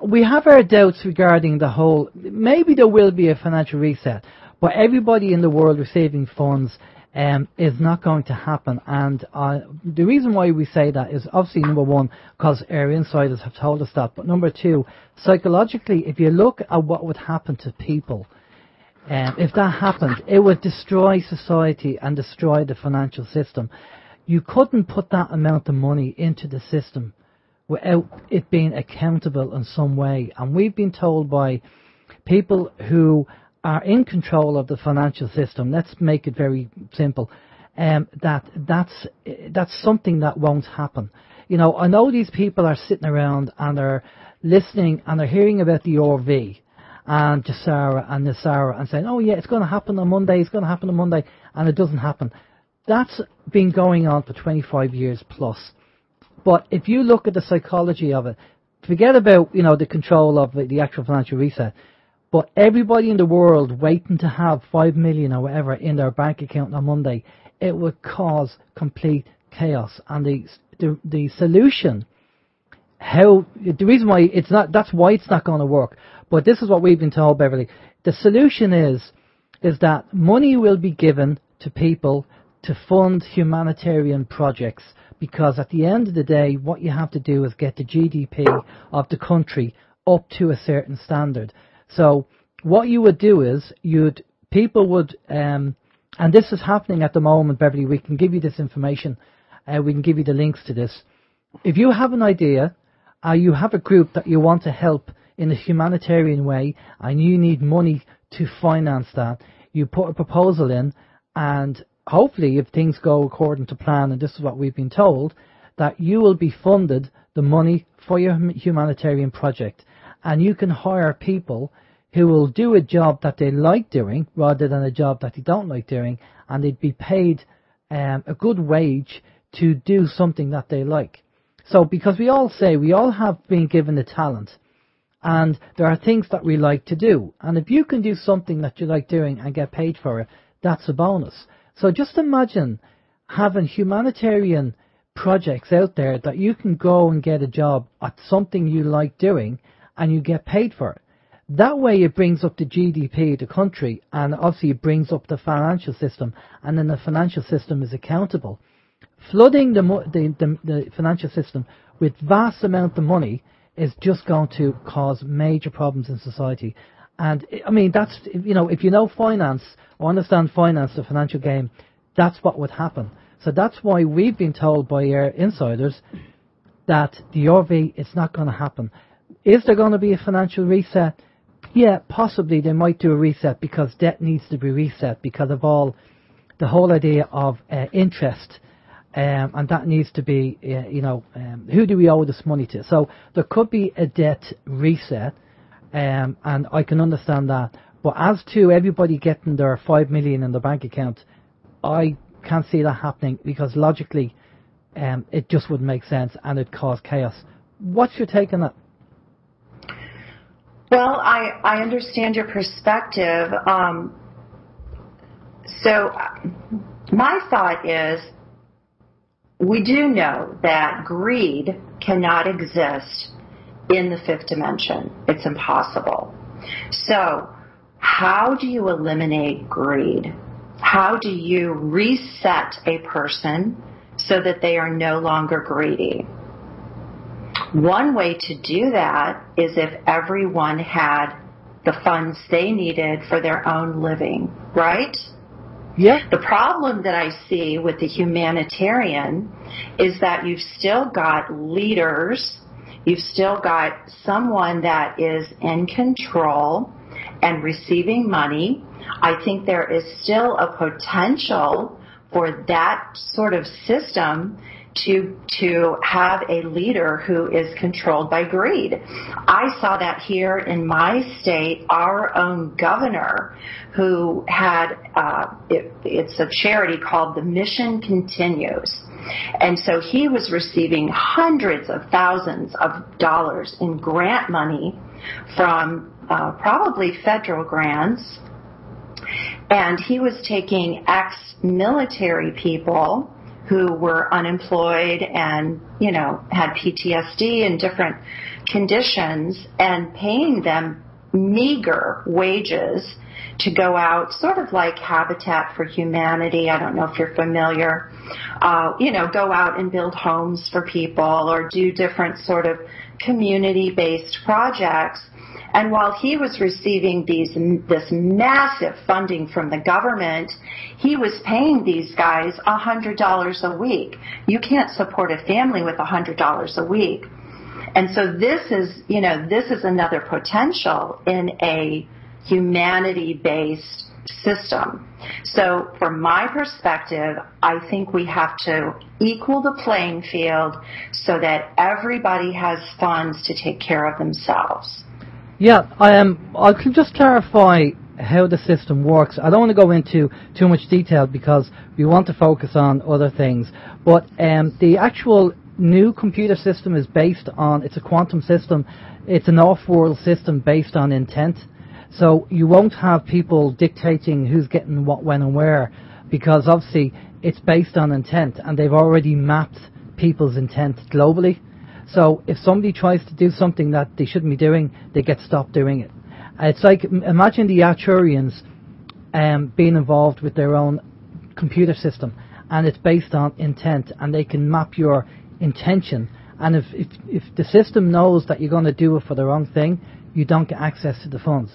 we have our doubts regarding the whole, maybe there will be a financial reset, but everybody in the world receiving funds is not going to happen. And the reason why we say that is obviously, number one, because our insiders have told us that, but number two, psychologically, if you look at what would happen to people, if that happened, it would destroy society and destroy the financial system. You couldn't put that amount of money into the system without it being accountable in some way. And we've been told by people who are in control of the financial system, let's make it very simple, that's something that won't happen. You know, I know these people are sitting around and they're listening and they're hearing about the RV and Jasara and Nasara and saying, oh yeah, it's going to happen on Monday, it's going to happen on Monday, and it doesn't happen. That's been going on for 25 years plus. But if you look at the psychology of it, forget about, you know, the control of the actual financial reset, but everybody in the world waiting to have 5 million or whatever in their bank account on Monday, it would cause complete chaos. And the solution, the reason why it's not, that's why it's not going to work. But this is what we've been told, Beverly. The solution is that money will be given to people to fund humanitarian projects, because at the end of the day, what you have to do is get the GDP of the country up to a certain standard. So what you would do is people would, and this is happening at the moment, Beverly. We can give you this information. We can give you the links to this. If you have an idea, you have a group that you want to help in a humanitarian way, and you need money to finance that, you put a proposal in, and hopefully, if things go according to plan, and this is what we've been told, that you will be funded the money for your humanitarian project, and you can hire people who will do a job that they like doing rather than a job that they don't like doing, and they'd be paid a good wage to do something that they like. So, because we all have been given the talent, and there are things that we like to do, and if you can do something that you like doing and get paid for it, that's a bonus. So just imagine having humanitarian projects out there that you can go and get a job at something you like doing and you get paid for it. That way it brings up the GDP of the country, and obviously it brings up the financial system, and then the financial system is accountable. Flooding the financial system with vast amount of money is just going to cause major problems in society. And I mean, that's, if you know finance or understand finance, the financial game, that's what would happen. So that's why we've been told by our insiders that the RV, it's not going to happen. Is there going to be a financial reset? Yeah, possibly they might do a reset, because debt needs to be reset because of the whole idea of interest, and that needs to be, who do we owe this money to? So there could be a debt reset, and I can understand that. But as to everybody getting their 5 million in their bank account, I can't see that happening, because logically it just wouldn't make sense and it'd cause chaos. What's your take on that? Well, I understand your perspective. So my thought is, we do know that greed cannot exist in the fifth dimension. It's impossible. So how do you eliminate greed? How do you reset a person so that they are no longer greedy? One way to do that is if everyone had the funds they needed for their own living, right? Yeah. The problem that I see with the humanitarian is that you've still got leaders, you've still got someone that is in control and receiving money. I think there is still a potential for that sort of system to have a leader who is controlled by greed. I saw that here in my state. Our own governor, who had, it's a charity called The Mission Continues. And so he was receiving hundreds of thousands of dollars in grant money from probably federal grants. And he was taking ex-military people who were unemployed and, had PTSD and different conditions, and paying them meager wages to go out, sort of like Habitat for Humanity. I don't know if you're familiar. Go out and build homes for people or do different sort of community-based projects. And while he was receiving this massive funding from the government, he was paying these guys $100 a week. You can't support a family with $100 a week. And so this is another potential in a humanity-based system. So from my perspective, I think we have to equal the playing field so that everybody has funds to take care of themselves. Yeah, I can just clarify how the system works. I don't want to go into too much detail because we want to focus on other things. But the actual new computer system is based on, it's a quantum system. It's an off-world system based on intent. So you won't have people dictating who's getting what, when, and where, because obviously it's based on intent, and they've already mapped people's intent globally. So if somebody tries to do something that they shouldn't be doing, they get stopped doing it. It's like, imagine the Arcturians being involved with their own computer system, and it's based on intent, and they can map your intention. And if the system knows that you're going to do it for the wrong thing, you don't get access to the funds.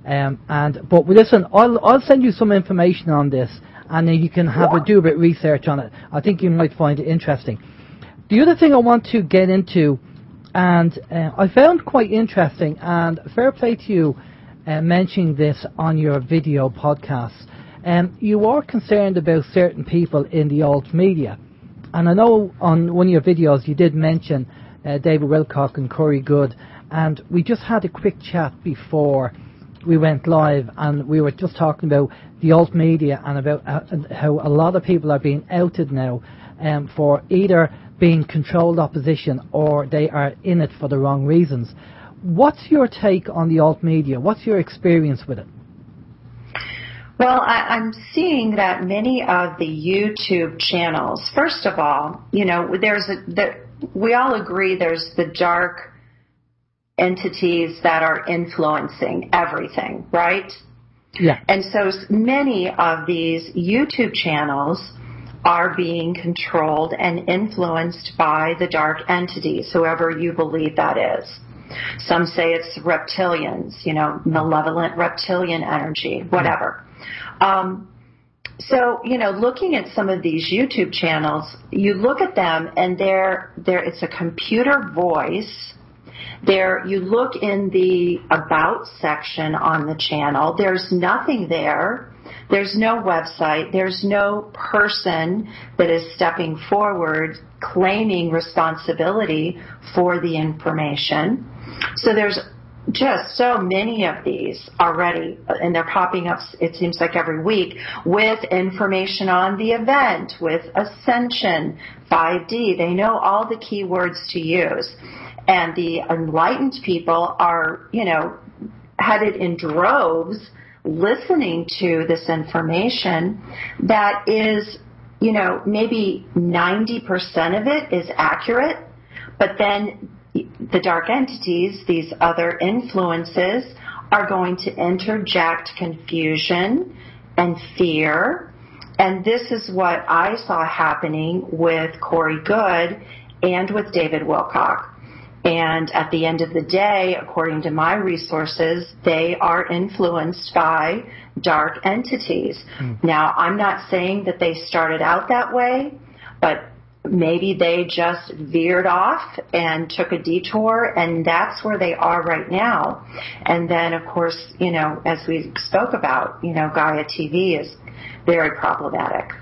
But listen, I'll send you some information on this, and then you can do a bit of research on it. I think you might find it interesting. The other thing I want to get into, and I found quite interesting, and fair play to you mentioning this on your video podcasts. You are concerned about certain people in the alt media. And I know on one of your videos you did mention David Wilcock and Corey Good, and we just had a quick chat before we went live, and we were just talking about the alt media and about how a lot of people are being outed now for either being controlled opposition or they are in it for the wrong reasons. What's your take on the alt media? What's your experience with it? Well, I'm seeing that many of the YouTube channels, first of all, you know, we all agree there's the dark entities that are influencing everything, right? Yeah. And so many of these YouTube channels are being controlled and influenced by the dark entities, whoever you believe that is. Some say it's reptilians, you know, malevolent reptilian energy, whatever. So, you know, looking at some of these YouTube channels, you look at them and it's a computer voice. You look in the About section on the channel, there's nothing there. There's no website. There's no person that is stepping forward claiming responsibility for the information. So there's just so many of these already, and they're popping up, it seems like every week, with information on the event, with ascension, 5D. They know all the key words to use. And the enlightened people are, you know, headed in droves listening to this information that is, you know, maybe 90% of it is accurate, but then the dark entities, these other influences, are going to interject confusion and fear. And this is what I saw happening with Corey Good and with David Wilcock. And at the end of the day, according to my resources, they are influenced by dark entities. Now, I'm not saying that they started out that way, but maybe they just veered off and took a detour, and that's where they are right now. And then, of course, you know, as we spoke about, you know, Gaia TV is very problematic.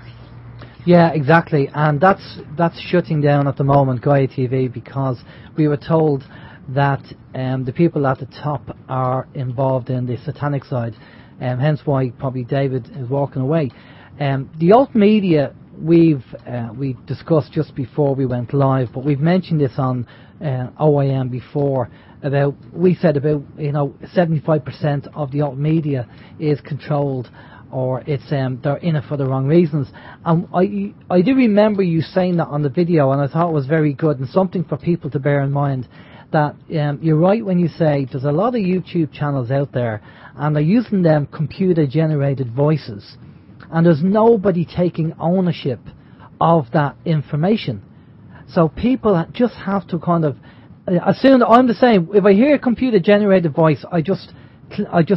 Yeah, exactly, and that's shutting down at the moment, Gaia TV, because we were told that the people at the top are involved in the satanic side, hence why probably David is walking away. The alt media we discussed just before we went live, but we've mentioned this on OYM before. We said about 75% of the alt media is controlled, or it's they're in it for the wrong reasons. I do remember you saying that on the video, and I thought it was very good and something for people to bear in mind. That you're right when you say there's a lot of YouTube channels out there, and they're using them computer-generated voices, and there's nobody taking ownership of that information. So people just have to kind of assume that I'm the same. If I hear a computer-generated voice, I just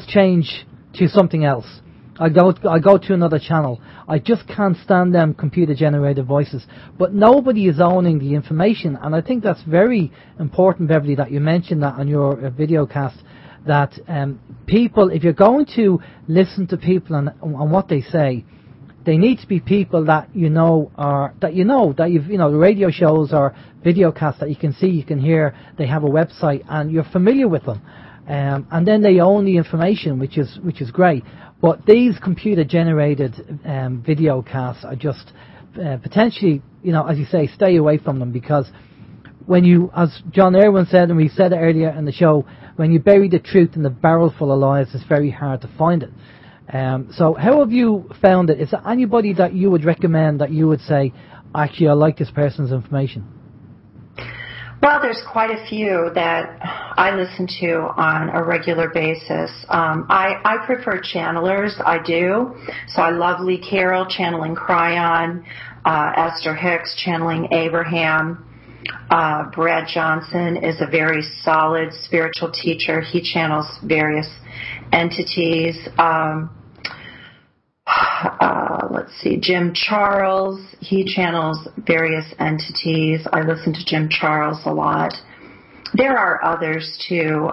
change to something else. I go to another channel. I just can't stand them computer-generated voices. But nobody is owning the information, and I think that's very important, Beverly, that you mentioned that on your video cast. That people, if you're going to listen to people on what they say, they need to be people that you've the radio shows or video casts that you can see, you can hear. They have a website, and you're familiar with them, and then they own the information, which is great. But these computer-generated video casts are just potentially, as you say, stay away from them, because when you, as John Irwin said, and we said it earlier in the show, when you bury the truth in a barrel full of lies, it's very hard to find it. So how have you found it? Is there anybody that you would recommend that you would say, actually, I like this person's information? Well, there's quite a few that I listen to on a regular basis. I prefer channelers, I do. So I love Lee Carroll channeling Cryon, Esther Hicks channeling Abraham. Brad Johnson is a very solid spiritual teacher. He channels various entities. Let's see, Jim Charles, he channels various entities. I listen to Jim Charles a lot. There are others too.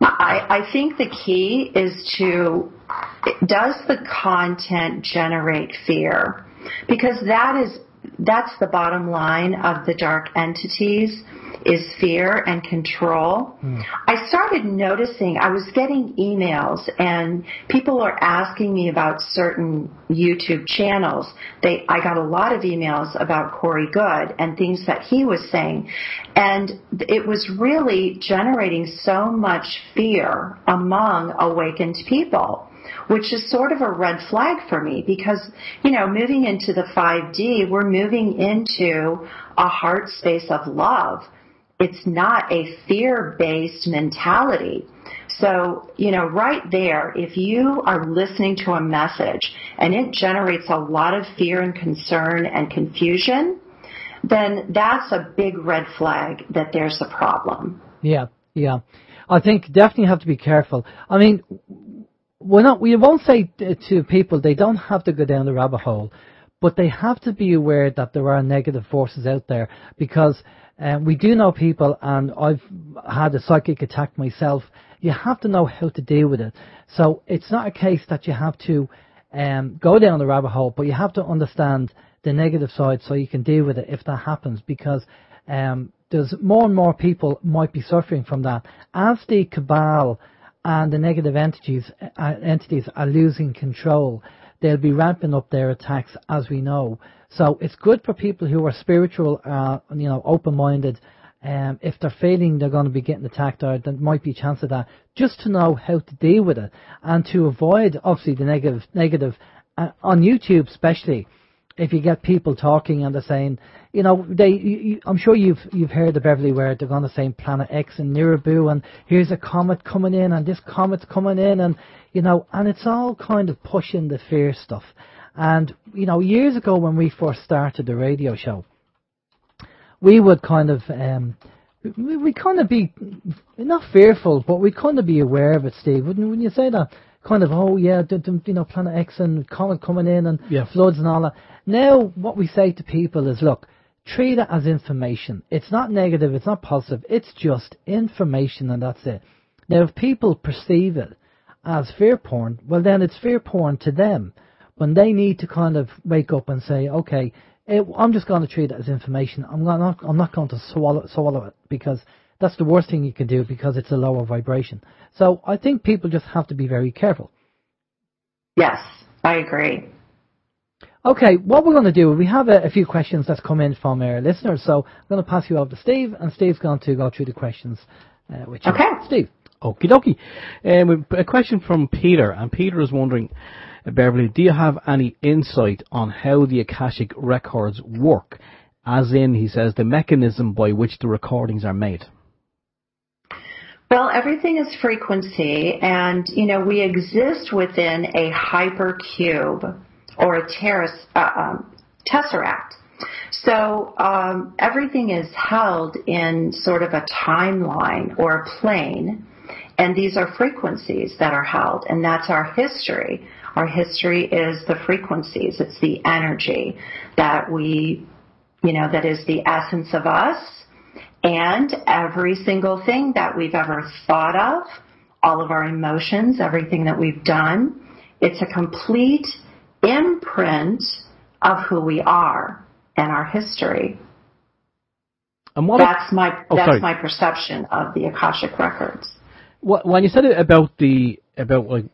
I think the key is does the content generate fear? Because that's the bottom line of the dark entities, is fear and control. I started noticing, I was getting emails and people are asking me about certain YouTube channels. I got a lot of emails about Corey Good and things that he was saying. And it was really generating so much fear among awakened people, which is sort of a red flag for me because, moving into the 5D, we're moving into a heart space of love. It's not a fear-based mentality. So, right there, if you are listening to a message and it generates a lot of fear and concern and confusion, then that's a big red flag that there's a problem. Yeah. I think definitely have to be careful. I mean, we won't say to people they don't have to go down the rabbit hole, but they have to be aware that there are negative forces out there because we do know people, and I've had a psychic attack myself. You have to know how to deal with it. So it's not a case that you have to go down the rabbit hole, but you have to understand the negative side so you can deal with it if that happens, because there's more and more people might be suffering from that. As the cabal and the negative entities are losing control, they'll be ramping up their attacks, as we know. So it's good for people who are spiritual, open-minded. If they're feeling they're going to be getting attacked, or there might be a chance of that, just to know how to deal with it and to avoid, obviously, the negative. On YouTube, especially, if you get people talking and they're saying, I'm sure you've heard of Beverly where they're going to say Planet X and Nibiru, and here's a comet coming in, and this comet's coming in, and and it's all kind of pushing the fear stuff. And years ago when we first started the radio show, we would kind of we kind of be not fearful, but we'd kind of be aware of it, Steve. Wouldn't you say that? Kind of, Planet X and comet coming in and floods and all that. Now, what we say to people is, look, treat it as information. It's not negative, it's not positive, it's just information, and that's it. Now, if people perceive it as fear porn, well, then it's fear porn to them. When they need to kind of wake up and say, okay, I'm just going to treat it as information. I'm not going to swallow it, because that's the worst thing you can do, because it's a lower vibration. So I think people just have to be very careful. Yes, I agree. Okay, what we're going to do, we have a few questions that's come in from our listeners, so I'm going to pass you over to Steve, and Steve's going to go through the questions with you. Okay. Steve. Okie dokie. A question from Peter, and Peter is wondering, Beverly, do you have any insight on how the Akashic records work? As in, he says, the mechanism by which the recordings are made. Well, everything is frequency, and, we exist within a hypercube or a tesseract. So everything is held in sort of a timeline or a plane, and these are frequencies that are held, and that's our history. Our history is the frequencies. It's the energy that that is the essence of us, and every single thing that we've ever thought of, all of our emotions, everything that we've done, it's a complete imprint of who we are and our history. And that's my perception of the Akashic records. When you said it about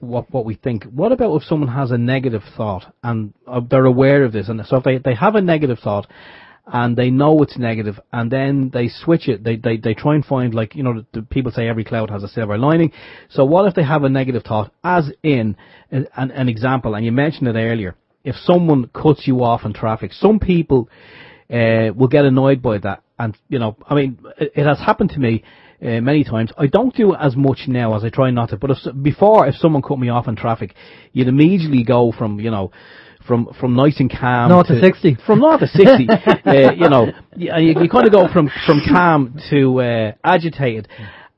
what we think, what about if someone has a negative thought and they're aware of this, and so if they have a negative thought and they know it's negative, and then they switch it, they try and find, the people say every cloud has a silver lining. So what if they have a negative thought, as in an example, and you mentioned it earlier, if someone cuts you off in traffic, some people will get annoyed by that, and I mean, it has happened to me many times. I don't do it as much now, as I try not to. But if someone cut me off in traffic, you'd immediately go from from nice and calm 0 to 60. From 0 to 60, you kind of go from calm to agitated.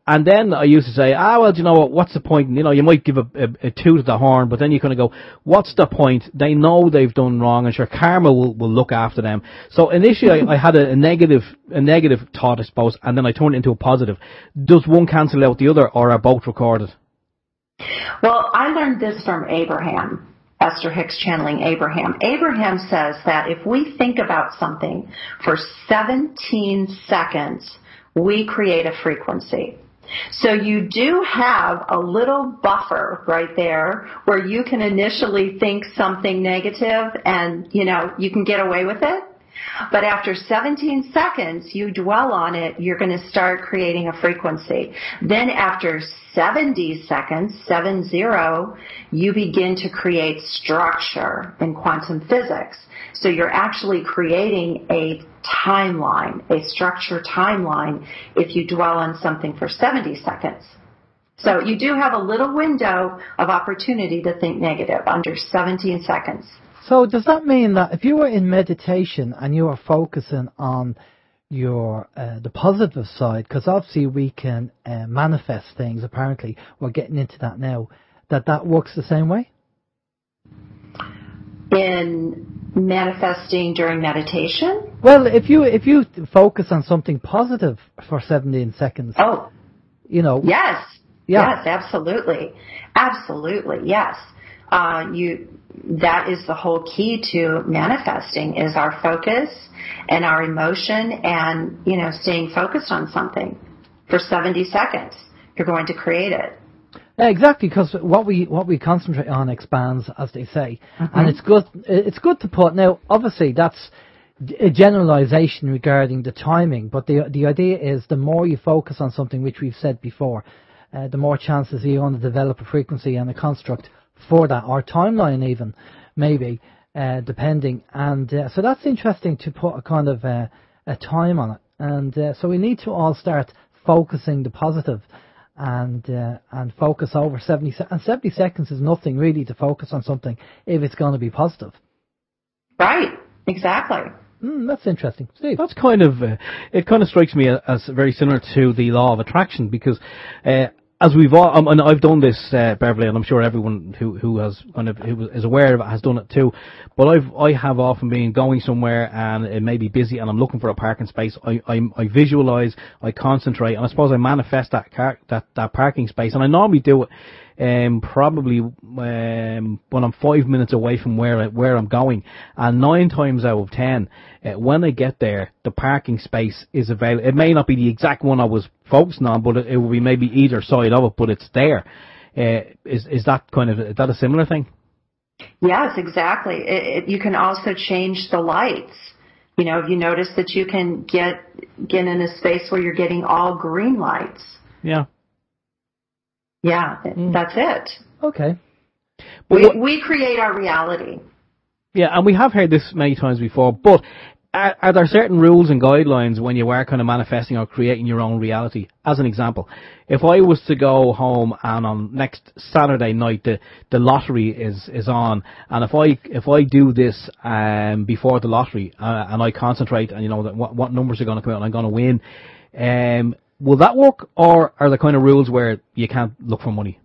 And then I used to say, well, you know what, what's the point? You might give a toot at the horn, but then you kind of go, what's the point? They know they've done wrong, and sure, karma will look after them. So initially I had a negative thought, I suppose, and then I turned it into a positive. Does one cancel out the other, or are both recorded? Well, I learned this from Abraham. Esther Hicks channeling Abraham. Abraham says that if we think about something for 17 seconds, we create a frequency. So you do have a little buffer right there where you can initially think something negative and, you can get away with it. But after 17 seconds, you dwell on it, you're going to start creating a frequency. Then after 70 seconds, 70, you begin to create structure in quantum physics. So you're actually creating a timeline, a structure timeline, if you dwell on something for 70 seconds. So you do have a little window of opportunity to think negative under 17 seconds. So does that mean that if you were in meditation and you were focusing on your the positive side, because obviously we can manifest things, apparently we're getting into that now, that works the same way? In manifesting during meditation? Well, if you focus on something positive for 17 seconds. Oh. Yes. Yeah. Yes, absolutely. Absolutely, yes. That is the whole key to manifesting, is our focus and our emotion and, staying focused on something for 70 seconds. You're going to create it. Exactly, because what we concentrate on expands, as they say, Mm-hmm. and it's good to put. Now, obviously, that's a generalization regarding the timing, but the idea is the more you focus on something, which we've said before, the more chances you're going to develop a frequency and a construct for that, or timeline even, maybe, depending. And so that's interesting to put a kind of a time on it. And so we need to all start focusing the positive and focus over 70 seconds. And 70 seconds is nothing really to focus on something if it's going to be positive. Right, exactly. That's interesting. Steve? That's kind of, it kind of strikes me as very similar to the law of attraction, because as we've all, and I've done this, Beverly, and I'm sure everyone who is aware of it has done it too. But I have often been going somewhere and it may be busy, and I'm looking for a parking space. I visualize, I concentrate, and I suppose I manifest that parking space. And I normally do it probably when I'm 5 minutes away from where I'm going, and 9 times out of 10, when I get there, the parking space is available. It may not be the exact one I was focusing on, but it will be maybe either side of it, but it's there. Is that a similar thing? Yes, exactly. You can also change the lights. If you notice that you can get in a space where you're getting all green lights. Yeah. Yeah, that's it. Okay. We create our reality. Yeah, and we have heard this many times before, but are there certain rules and guidelines when you are kind of manifesting or creating your own reality? As an example, if I was to go home and on next Saturday night the lottery is on, and if I do this before the lottery and I concentrate and that what numbers are going to come out and I'm going to win, will that work, or are there kind of rules where you can't look for money?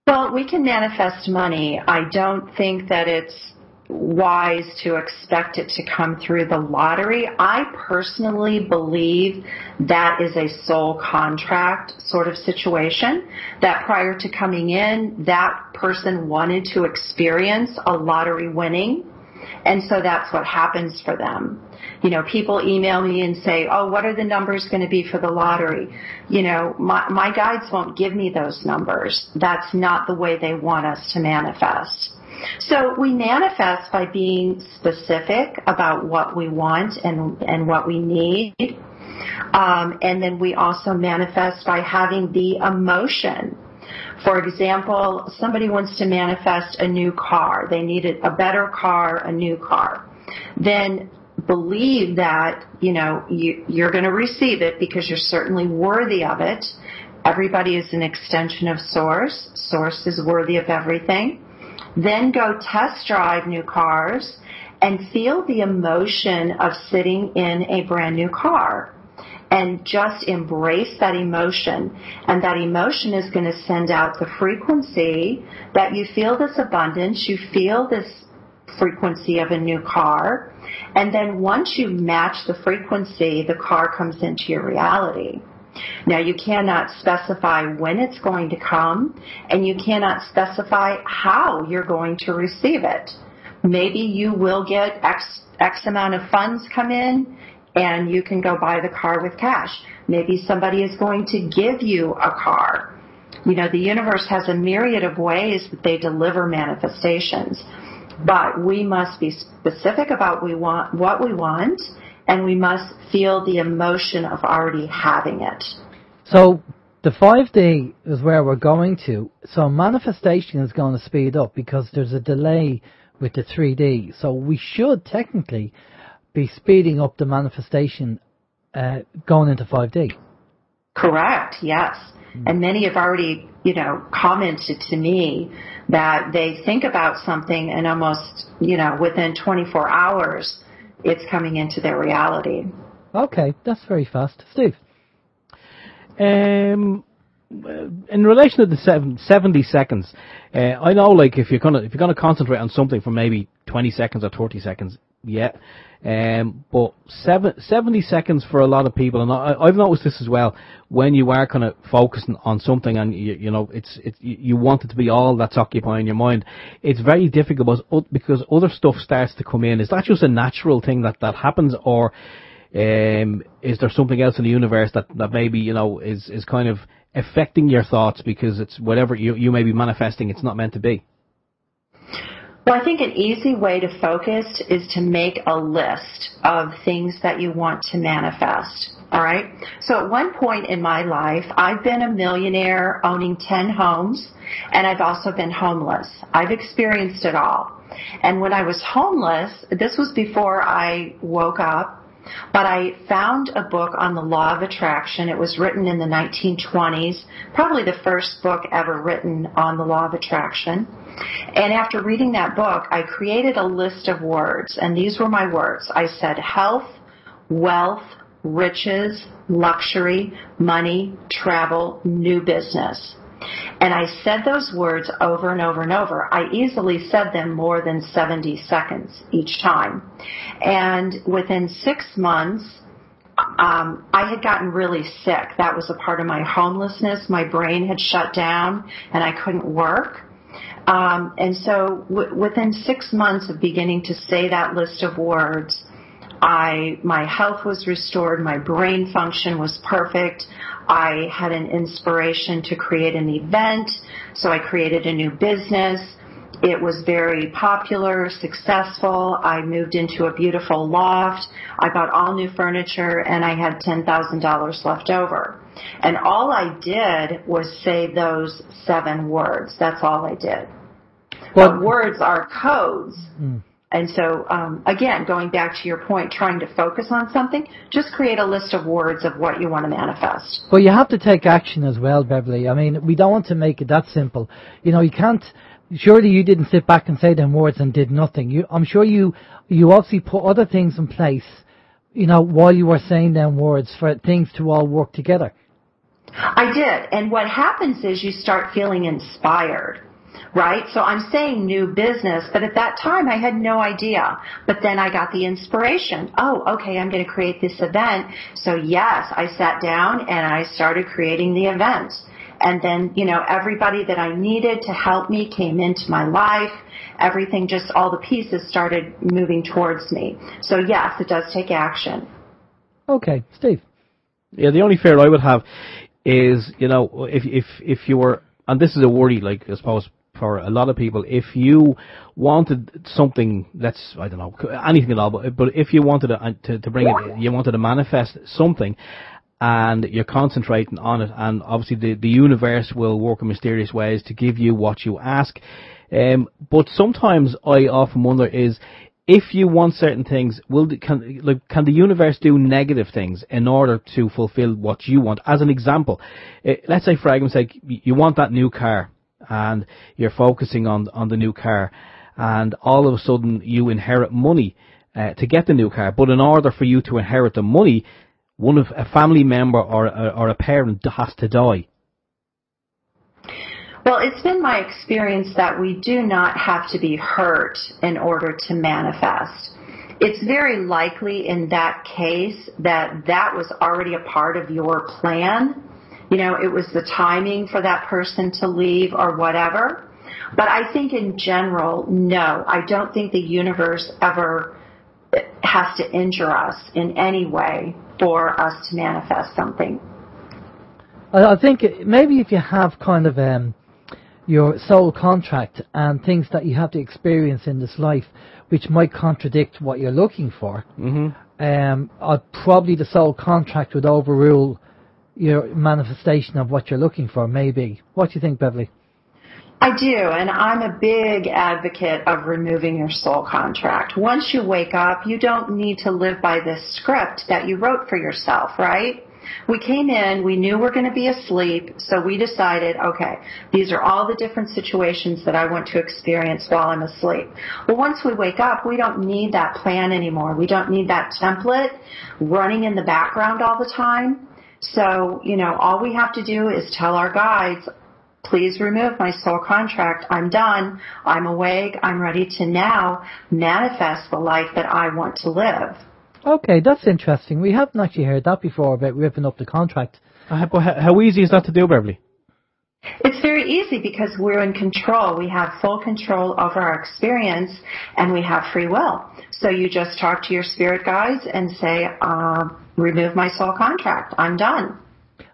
Well, we can manifest money. I don't think that it's wise to expect it to come through the lottery. I personally believe that is a soul contract sort of situation, that prior to coming in, that person wanted to experience a lottery winning. And so that's what happens for them. People email me and say, oh, what are the numbers going to be for the lottery? My guides won't give me those numbers. That's not the way they want us to manifest. So we manifest by being specific about what we want and what we need. And then we also manifest by having the emotion. For example, somebody wants to manifest a new car. They need a better car, a new car. Then believe that, you're going to receive it because you're certainly worthy of it. Everybody is an extension of Source. Source is worthy of everything. Then go test drive new cars and feel the emotion of sitting in a brand new car. And just embrace that emotion. And that emotion is going to send out the frequency that you feel this abundance, you feel this frequency of a new car. And then once you match the frequency, the car comes into your reality. Now, you cannot specify when it's going to come, and you cannot specify how you're going to receive it. Maybe you will get X amount of funds come in, and you can go buy the car with cash. Maybe somebody is going to give you a car. The universe has a myriad of ways that they deliver manifestations. But we must be specific about what we want, and we must feel the emotion of already having it. So the 5D is where we're going to. So manifestation is going to speed up because there's a delay with the 3D. So we should technically be speeding up the manifestation going into 5D. Correct, yes. And many have already, commented to me that they think about something and almost, within 24 hours, it's coming into their reality. Okay, that's very fast. Steve? In relation to the 70 seconds, I know, like, if you're gonna concentrate on something for maybe 20 seconds or 30 seconds, yeah. But 70 seconds for a lot of people, and I've noticed this as well. When you are kind of focusing on something, and you want it to be all that's occupying your mind, it's very difficult because other stuff starts to come in. Is that just a natural thing that happens, or is there something else in the universe that maybe is kind of affecting your thoughts because it's whatever you may be manifesting, it's not meant to be? Well, I think an easy way to focus is to make a list of things that you want to manifest. All right. So at one point in my life, I've been a millionaire owning 10 homes, and I've also been homeless. I've experienced it all. And when I was homeless, this was before I woke up, but I found a book on the law of attraction. It was written in the 1920s, probably the first book ever written on the law of attraction. And after reading that book, I created a list of words, and these were my words. I said health, wealth, riches, luxury, money, travel, new business. And I said those words over and over and over. I easily said them more than 70 seconds each time. And within 6 months, I had gotten really sick. That was a part of my homelessness. My brain had shut down, and I couldn't work. And so within 6 months of beginning to say that list of words, my health was restored, my brain function was perfect, I had an inspiration to create an event, so I created a new business. It was very popular, successful. I moved into a beautiful loft. I bought all new furniture, and I had $10,000 left over. And all I did was say those 7 words. That's all I did. But words are codes. And so, again, going back to your point, trying to focus on something, just create a list of words of what you want to manifest. Well, you have to take action as well, Beverly. I mean, we don't want to make it that simple. You can't... Surely you didn't sit back and say them words and did nothing. I'm sure you obviously put other things in place, while you were saying them words for things to all work together. I did. And what happens is you start feeling inspired, right? So I'm saying new business, but at that time I had no idea. But then I got the inspiration. Oh, okay, I'm going to create this event. So yes, I sat down and I started creating the event. And then, everybody that I needed to help me came into my life. Everything, just all the pieces started moving towards me. So yes, it does take action. Okay, Steve. Yeah, the only fear I would have is, if you were, and this is a worry, like, I suppose, for a lot of people, if you wanted something, I don't know, anything at all, but if you wanted to bring it, you wanted to manifest something, and you're concentrating on it, and obviously the universe will work in mysterious ways to give you what you ask. But sometimes I often wonder if you want certain things, can the universe do negative things in order to fulfill what you want? As an example, let's say, for argument's sake, you want that new car, and you're focusing on the new car, and all of a sudden you inherit money to get the new car. But in order for you to inherit the money, a family member or a parent has to die. Well, it's been my experience that we do not have to be hurt in order to manifest. It's very likely in that case that was already a part of your plan. You know, it was the timing for that person to leave or whatever. But I think in general, no, I don't think the universe ever has to injure us in any way for us to manifest something. I think maybe if you have kind of your soul contract and things that you have to experience in this life which might contradict what you're looking for, probably the soul contract would overrule your manifestation of what you're looking for, maybe. What do you think, Beverly? I do, and I'm a big advocate of removing your soul contract. Once you wake up, you don't need to live by this script that you wrote for yourself, right? We came in, we knew we're going to be asleep, so we decided, okay, these are all the different situations that I want to experience while I'm asleep. Well, once we wake up, we don't need that plan anymore. We don't need that template running in the background all the time. So, you know, all we have to do is tell our guides, please remove my soul contract. I'm done. I'm awake. I'm ready to now manifest the life that I want to live. Okay, that's interesting. We haven't actually heard that before about ripping up the contract. How easy is that to do, Beverly? It's very easy because we're in control. We have full control over our experience, and we have free will. So you just talk to your spirit guides and say, remove my soul contract. I'm done.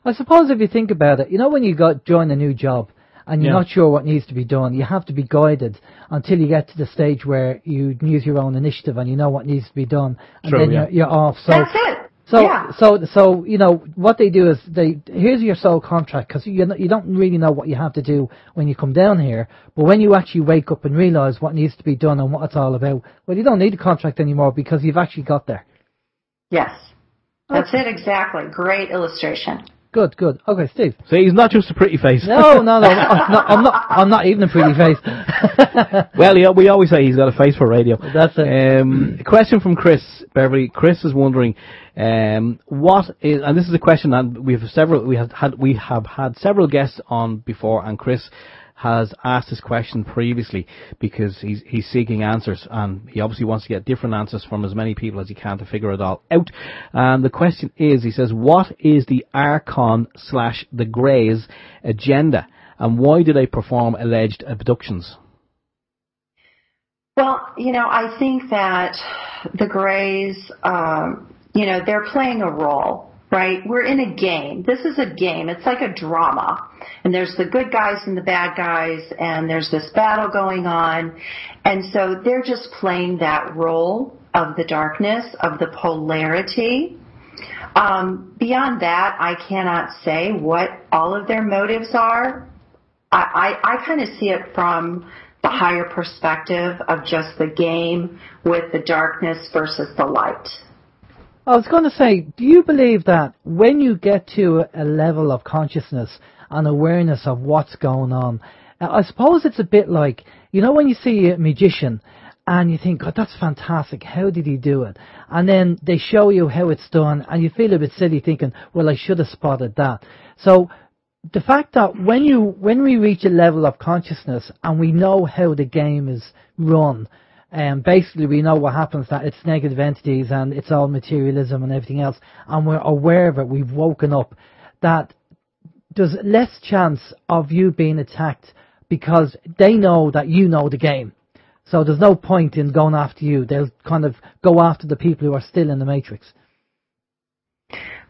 I suppose if you think about it, you know when you join a new job and you're not sure what needs to be done, you have to be guided until you get to the stage where you use your own initiative and you know what needs to be done, and then you're off. So that's it. So you know what they do is here's your soul contract, because you don't really know what you have to do when you come down here, but when you actually wake up and realise what needs to be done and what it's all about, well, you don't need the contract anymore because you've actually got there. Yes, that's it exactly. Great illustration. Good. Okay, Steve. So he's not just a pretty face. No, I'm not even a pretty face. Well, we always say he's got a face for radio. That's it. A question from Chris, Beverly. Chris is wondering, what is, and this is a question that we have had several guests on before, and Chris has asked this question previously because he's seeking answers, and he obviously wants to get different answers from as many people as he can to figure it all out. And the question is, he says, what is the Archon/the Greys agenda, and why do they perform alleged abductions? Well, you know, I think that the Greys, you know, they're playing a role. Right? We're in a game. This is a game. It's like a drama. And there's the good guys and the bad guys, and there's this battle going on. And so they're just playing that role of the darkness, of the polarity. Beyond that, I cannot say what all of their motives are. I kind of see it from the higher perspective of just the game with the darkness versus the light. I was going to say, do you believe that when you get to a level of consciousness and awareness of what's going on, I suppose it's a bit like, you know, when you see a magician and you think, God, that's fantastic, how did he do it? And then they show you how it's done and you feel a bit silly thinking, well, I should have spotted that. So the fact that when we reach a level of consciousness and we know how the game is run, basically we know what happens, that it's negative entities and it's all materialism and everything else, and we're aware of it, we've woken up, that there's less chance of you being attacked because they know that you know the game. So there's no point in going after you. They'll kind of go after the people who are still in the matrix.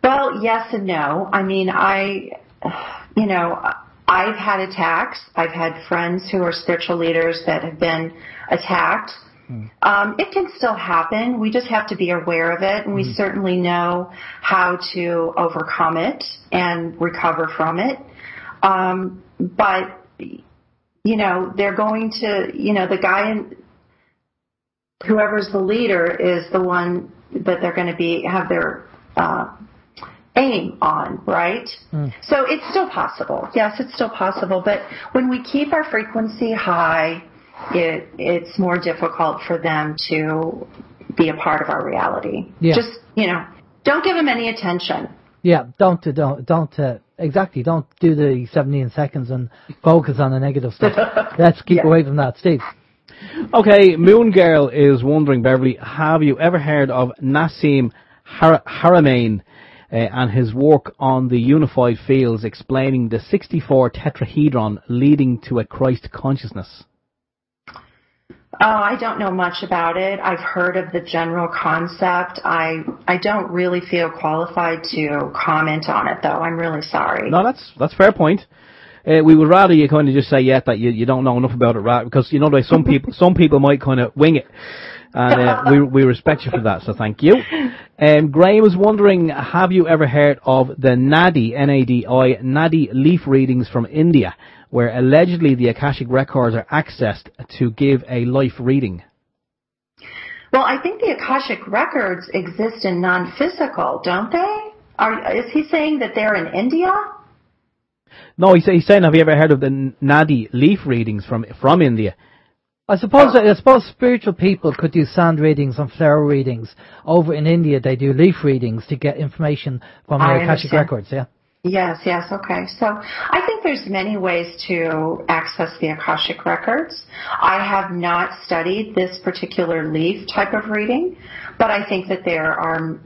Well, yes and no. I mean, I've had attacks. I've had friends who are spiritual leaders that have been attacked. It can still happen. We just have to be aware of it, and we certainly know how to overcome it and recover from it. But, you know, they're going to, you know, the guy whoever's the leader is the one that they're going to have their aim on, right? So it's still possible. Yes, it's still possible. But when we keep our frequency high, it's more difficult for them to be a part of our reality. Yeah. Just, don't give them any attention. Yeah, don't exactly. Don't do the 17 seconds and focus on the negative stuff. Let's keep away from that, Steve. Okay, Moon Girl is wondering, Beverly, have you ever heard of Nassim Haramein and his work on the unified fields, explaining the 64 tetrahedron leading to a Christ consciousness? I don't know much about it. I've heard of the general concept. I don't really feel qualified to comment on it, though. I'm really sorry. No, that's a fair point. We would rather you kind of just say that you don't know enough about it, right? Because some people might kind of wing it, and we respect you for that. So thank you. Graham is wondering, have you ever heard of the Nadi (NADI) Nadi leaf readings from India, where allegedly the Akashic records are accessed to give a life reading? Well, I think the Akashic records exist in non-physical, don't they? Is he saying that they're in India? No, he's saying, have you ever heard of the Nadi leaf readings from India? I suppose spiritual people could do sand readings and flower readings. Over in India, they do leaf readings to get information from the Akashic records, yeah? Yes, okay. So I think there's many ways to access the Akashic records. I have not studied this particular leaf type of reading, but I think that there are,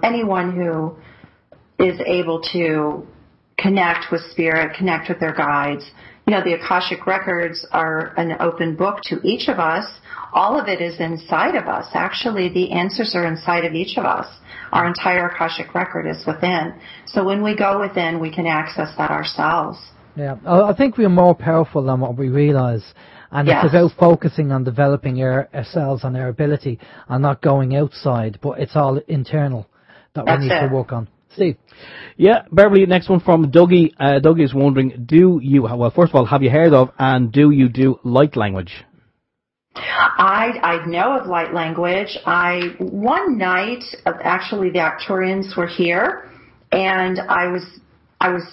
anyone who is able to connect with spirit, connect with their guides. The Akashic records are an open book to each of us. All of it is inside of us. Actually, the answers are inside of each of us. Our entire Akashic record is within. So when we go within, we can access that ourselves. Yeah, I think we're more powerful than what we realize. And it's about focusing on developing ourselves and our ability and not going outside, but it's all internal that we need to work on. Steve? Yeah, Beverly, next one from Dougie. Dougie is wondering, first of all, have you heard of and do you do light language? I know of light language. One night, actually, the Arcturians were here, and I was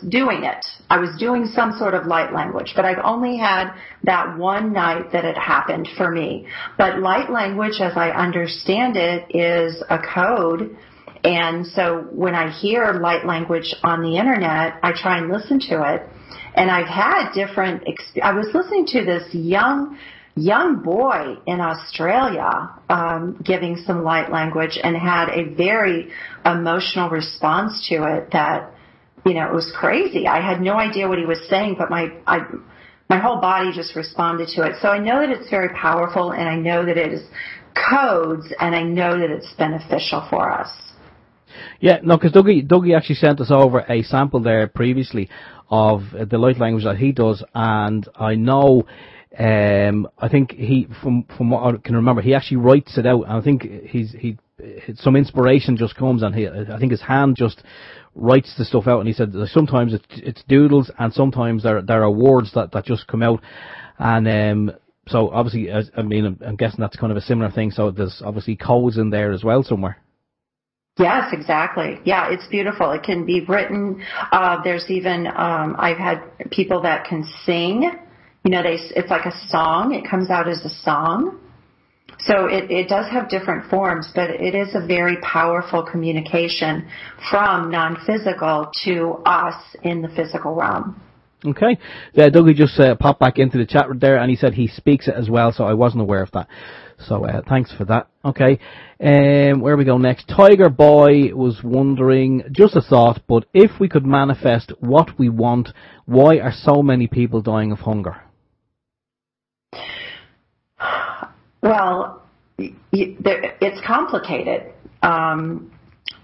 doing it. I was doing some sort of light language, but I've only had that one night that it happened for me. But light language, as I understand it, is a code. And so when I hear light language on the internet, I try and listen to it. And I've had I was listening to this young boy in Australia giving some light language and had a very emotional response to it that, it was crazy. I had no idea what he was saying, but my whole body just responded to it. So I know that it's very powerful, and I know that it is codes, and I know that it's beneficial for us. Yeah, no, because Dougie actually sent us over a sample there previously of the light language that he does, and I know, I think from what I can remember, he actually writes it out, and I think some inspiration just comes, and I think his hand just writes the stuff out, and he said that sometimes it's doodles, and sometimes there are words that just come out, and so obviously, I'm guessing that's kind of a similar thing. So there's obviously codes in there as well somewhere. Yes, exactly. Yeah, it's beautiful. It can be written. There's even I've had people that can sing. It's like a song. It comes out as a song. So it does have different forms, but it is a very powerful communication from non-physical to us in the physical realm. Okay. Yeah, Dougie just popped back into the chat there, and he said he speaks it as well, so I wasn't aware of that. So thanks for that. Okay. Where we go next? Tiger Boy was wondering, just a thought, but if we could manifest what we want, why are so many people dying of hunger? Well, it's complicated.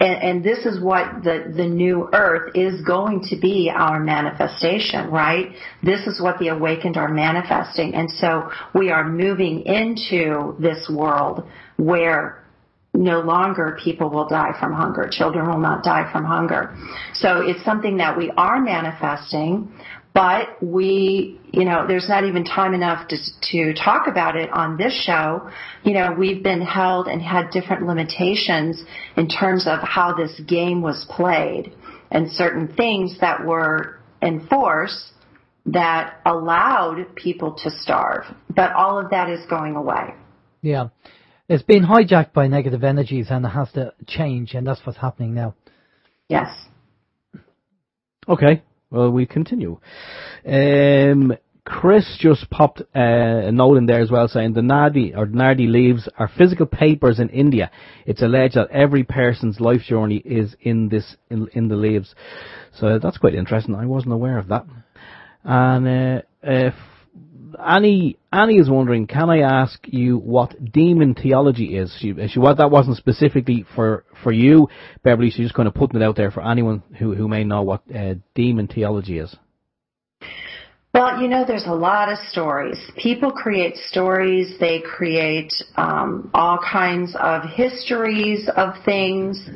And this is what the new earth is going to be, our manifestation, right? This is what the awakened are manifesting. And so we are moving into this world where no longer people will die from hunger. Children will not die from hunger. So it's something that we are manifesting, But there's not even time enough to talk about it on this show. We've been held and had different limitations in terms of how this game was played and certain things that were enforced that allowed people to starve. But all of that is going away. Yeah. It's been hijacked by negative energies and it has to change, and that's what's happening now. Yes. Okay. Well, we continue. Chris just popped a note in there as well saying the Nardi leaves are physical papers in India. It's alleged that every person's life journey is in the leaves. So that's quite interesting. I wasn't aware of that. And Annie is wondering, can I ask you what demon theology is? That wasn't specifically for you, Beverly. She's just kind of putting it out there for anyone who may know what demon theology is. Well, there's a lot of stories. People create stories. They create all kinds of histories of things.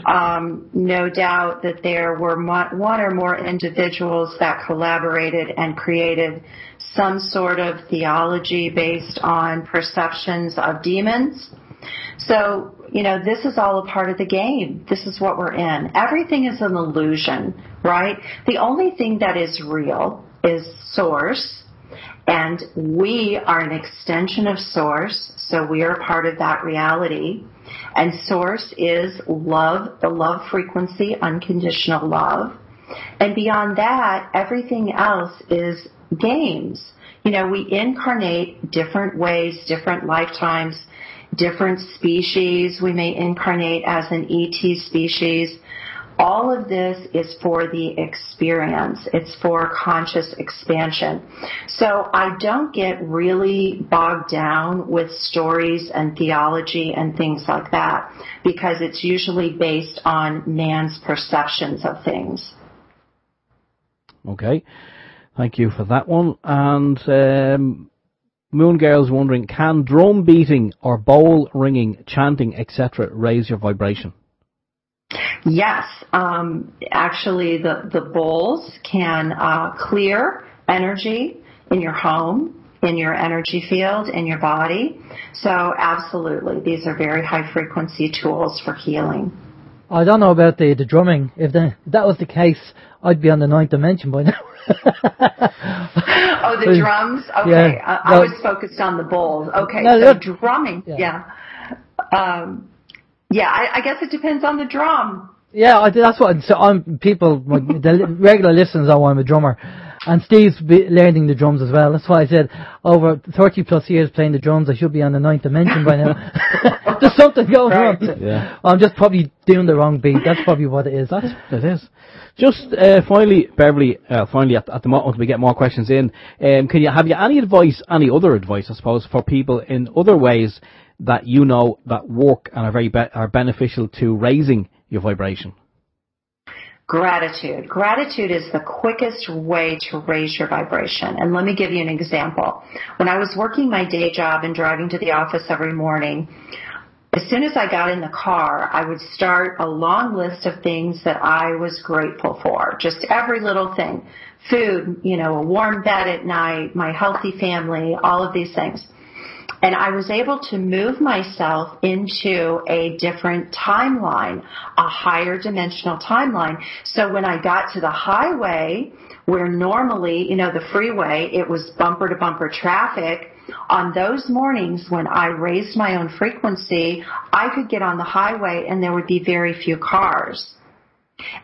No doubt that there were one or more individuals that collaborated and created some sort of theology based on perceptions of demons. So, this is all a part of the game. This is what we're in. Everything is an illusion, right? The only thing that is real is Source, and we are an extension of Source, so we are a part of that reality. And Source is love, the love frequency, unconditional love. And beyond that, everything else is games. We incarnate different ways, different lifetimes, different species. We may incarnate as an ET species. All of this is for the experience. It's for conscious expansion. So I don't get really bogged down with stories and theology and things like that, because it's usually based on man's perceptions of things. Okay. Thank you for that one. And Moon Girl's wondering, can drum beating or bowl ringing, chanting, etc. raise your vibration? Yes, actually the bowls can clear energy in your home, in your energy field, in your body. So absolutely, these are very high frequency tools for healing. I don't know about the drumming. If that was the case, I'd be on the 9th dimension by now. Oh, the drums? Okay, Yeah, I was focused on the bowls. Okay, no, so drumming, yeah. I guess it depends on the drum. Yeah, that's what. So the regular listeners know I'm a drummer, and Steve's learning the drums as well. That's why I said over 30 plus years playing the drums, I should be on the 9th dimension by now. There's something going on. Yeah. I'm just probably doing the wrong beat. That's probably what it is. It is. Just finally, Beverly. Finally, at the moment we get more questions in. Have you any other advice, I suppose, for people in other ways that that work and are beneficial to raising your vibration? Gratitude. Gratitude is the quickest way to raise your vibration. And let me give you an example. When I was working my day job and driving to the office every morning, as soon as I got in the car, I would start a long list of things that I was grateful for. Just every little thing. Food, a warm bed at night, my healthy family, all of these things. And I was able to move myself into a different timeline, a higher dimensional timeline. So when I got to the highway, where normally, the freeway, it was bumper to bumper traffic, on those mornings when I raised my own frequency, I could get on the highway and there would be very few cars.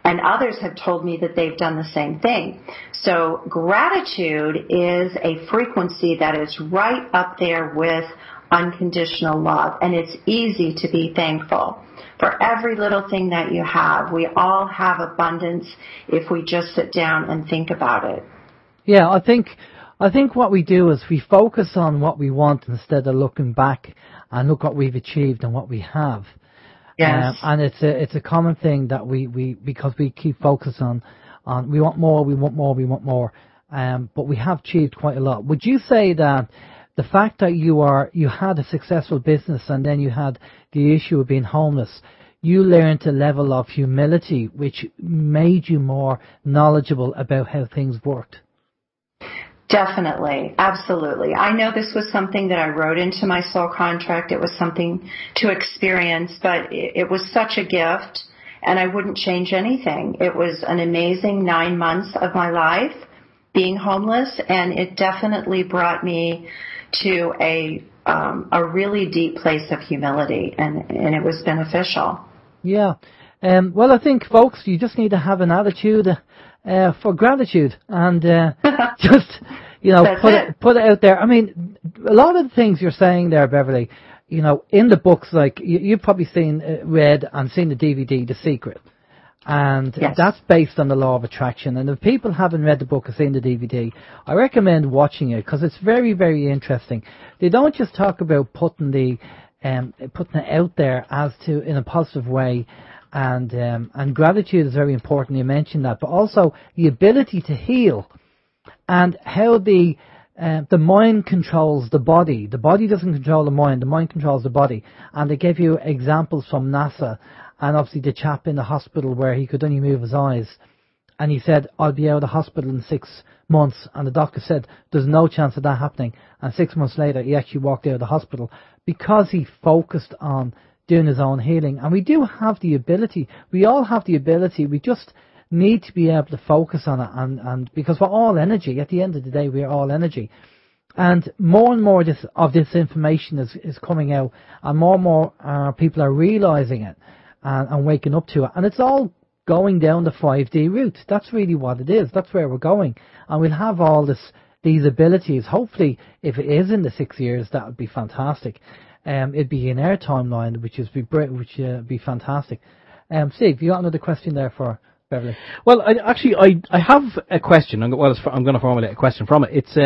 And others have told me that they've done the same thing. So gratitude is a frequency that is right up there with unconditional love. And it's easy to be thankful for every little thing that you have. We all have abundance if we just sit down and think about it. Yeah, I think what we do is we focus on what we want instead of looking back and look what we've achieved and what we have. Yes. And it's a common thing that because we keep focus on we want more, but we have achieved quite a lot. Would you say that the fact that you had a successful business and then you had the issue of being homeless, you learned a level of humility which made you more knowledgeable about how things worked? Definitely. Absolutely. I know this was something that I wrote into my soul contract. It was something to experience, but it was such a gift, and I wouldn't change anything. It was an amazing 9 months of my life being homeless, and it definitely brought me to a really deep place of humility, and it was beneficial. Yeah. Well, I think, folks, you just need to have an attitude for gratitude, and just, put it out there. I mean, a lot of the things you're saying there, Beverly, in the books, like you've probably read and seen the DVD, The Secret, and yes. That's based on the law of attraction. And if people haven't read the book or seen the DVD, I recommend watching it because it's very, very interesting. They don't just talk about putting it out there as to in a positive way. And gratitude is very important. You mentioned that, but also the ability to heal, and how the mind controls the body. The body doesn't control the mind controls the body. And they gave you examples from NASA, and obviously the chap in the hospital where he could only move his eyes, and he said, "I'll be out of the hospital in 6 months," and the doctor said, "There's no chance of that happening." And 6 months later, he actually walked out of the hospital because he focused on doing his own healing. And we do have the ability. We all have the ability. We just need to be able to focus on it, and because we're all energy. At the end of the day, we are all energy. And more of this information is coming out, and more people are realizing it and waking up to it. And it's all going down the 5D route. That's really what it is. That's where we're going. And we'll have all these abilities. Hopefully, if it is in the 6 years, that would be fantastic. It'd be in our timeline, which would be fantastic. Steve, you got another question there for Beverly? Well, I have a question. I'm going to formulate a question from it. It's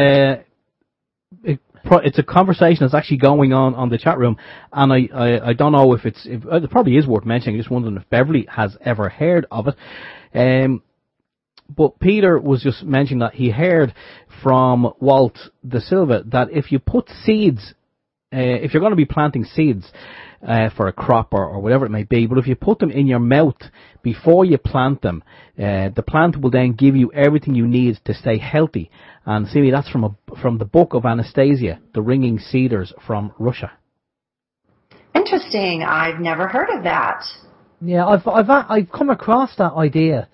a conversation that's actually going on the chat room, and I don't know if it probably is worth mentioning. I'm just wondering if Beverly has ever heard of it. But Peter was just mentioning that he heard from Walt De Silva that if you put seeds, if you're going to be planting seeds for a crop or whatever it may be, but if you put them in your mouth before you plant them, the plant will then give you everything you need to stay healthy. And see, that's from the book of Anastasia, The Ringing Cedars from Russia. Interesting. I've never heard of that. Yeah, I've come across that idea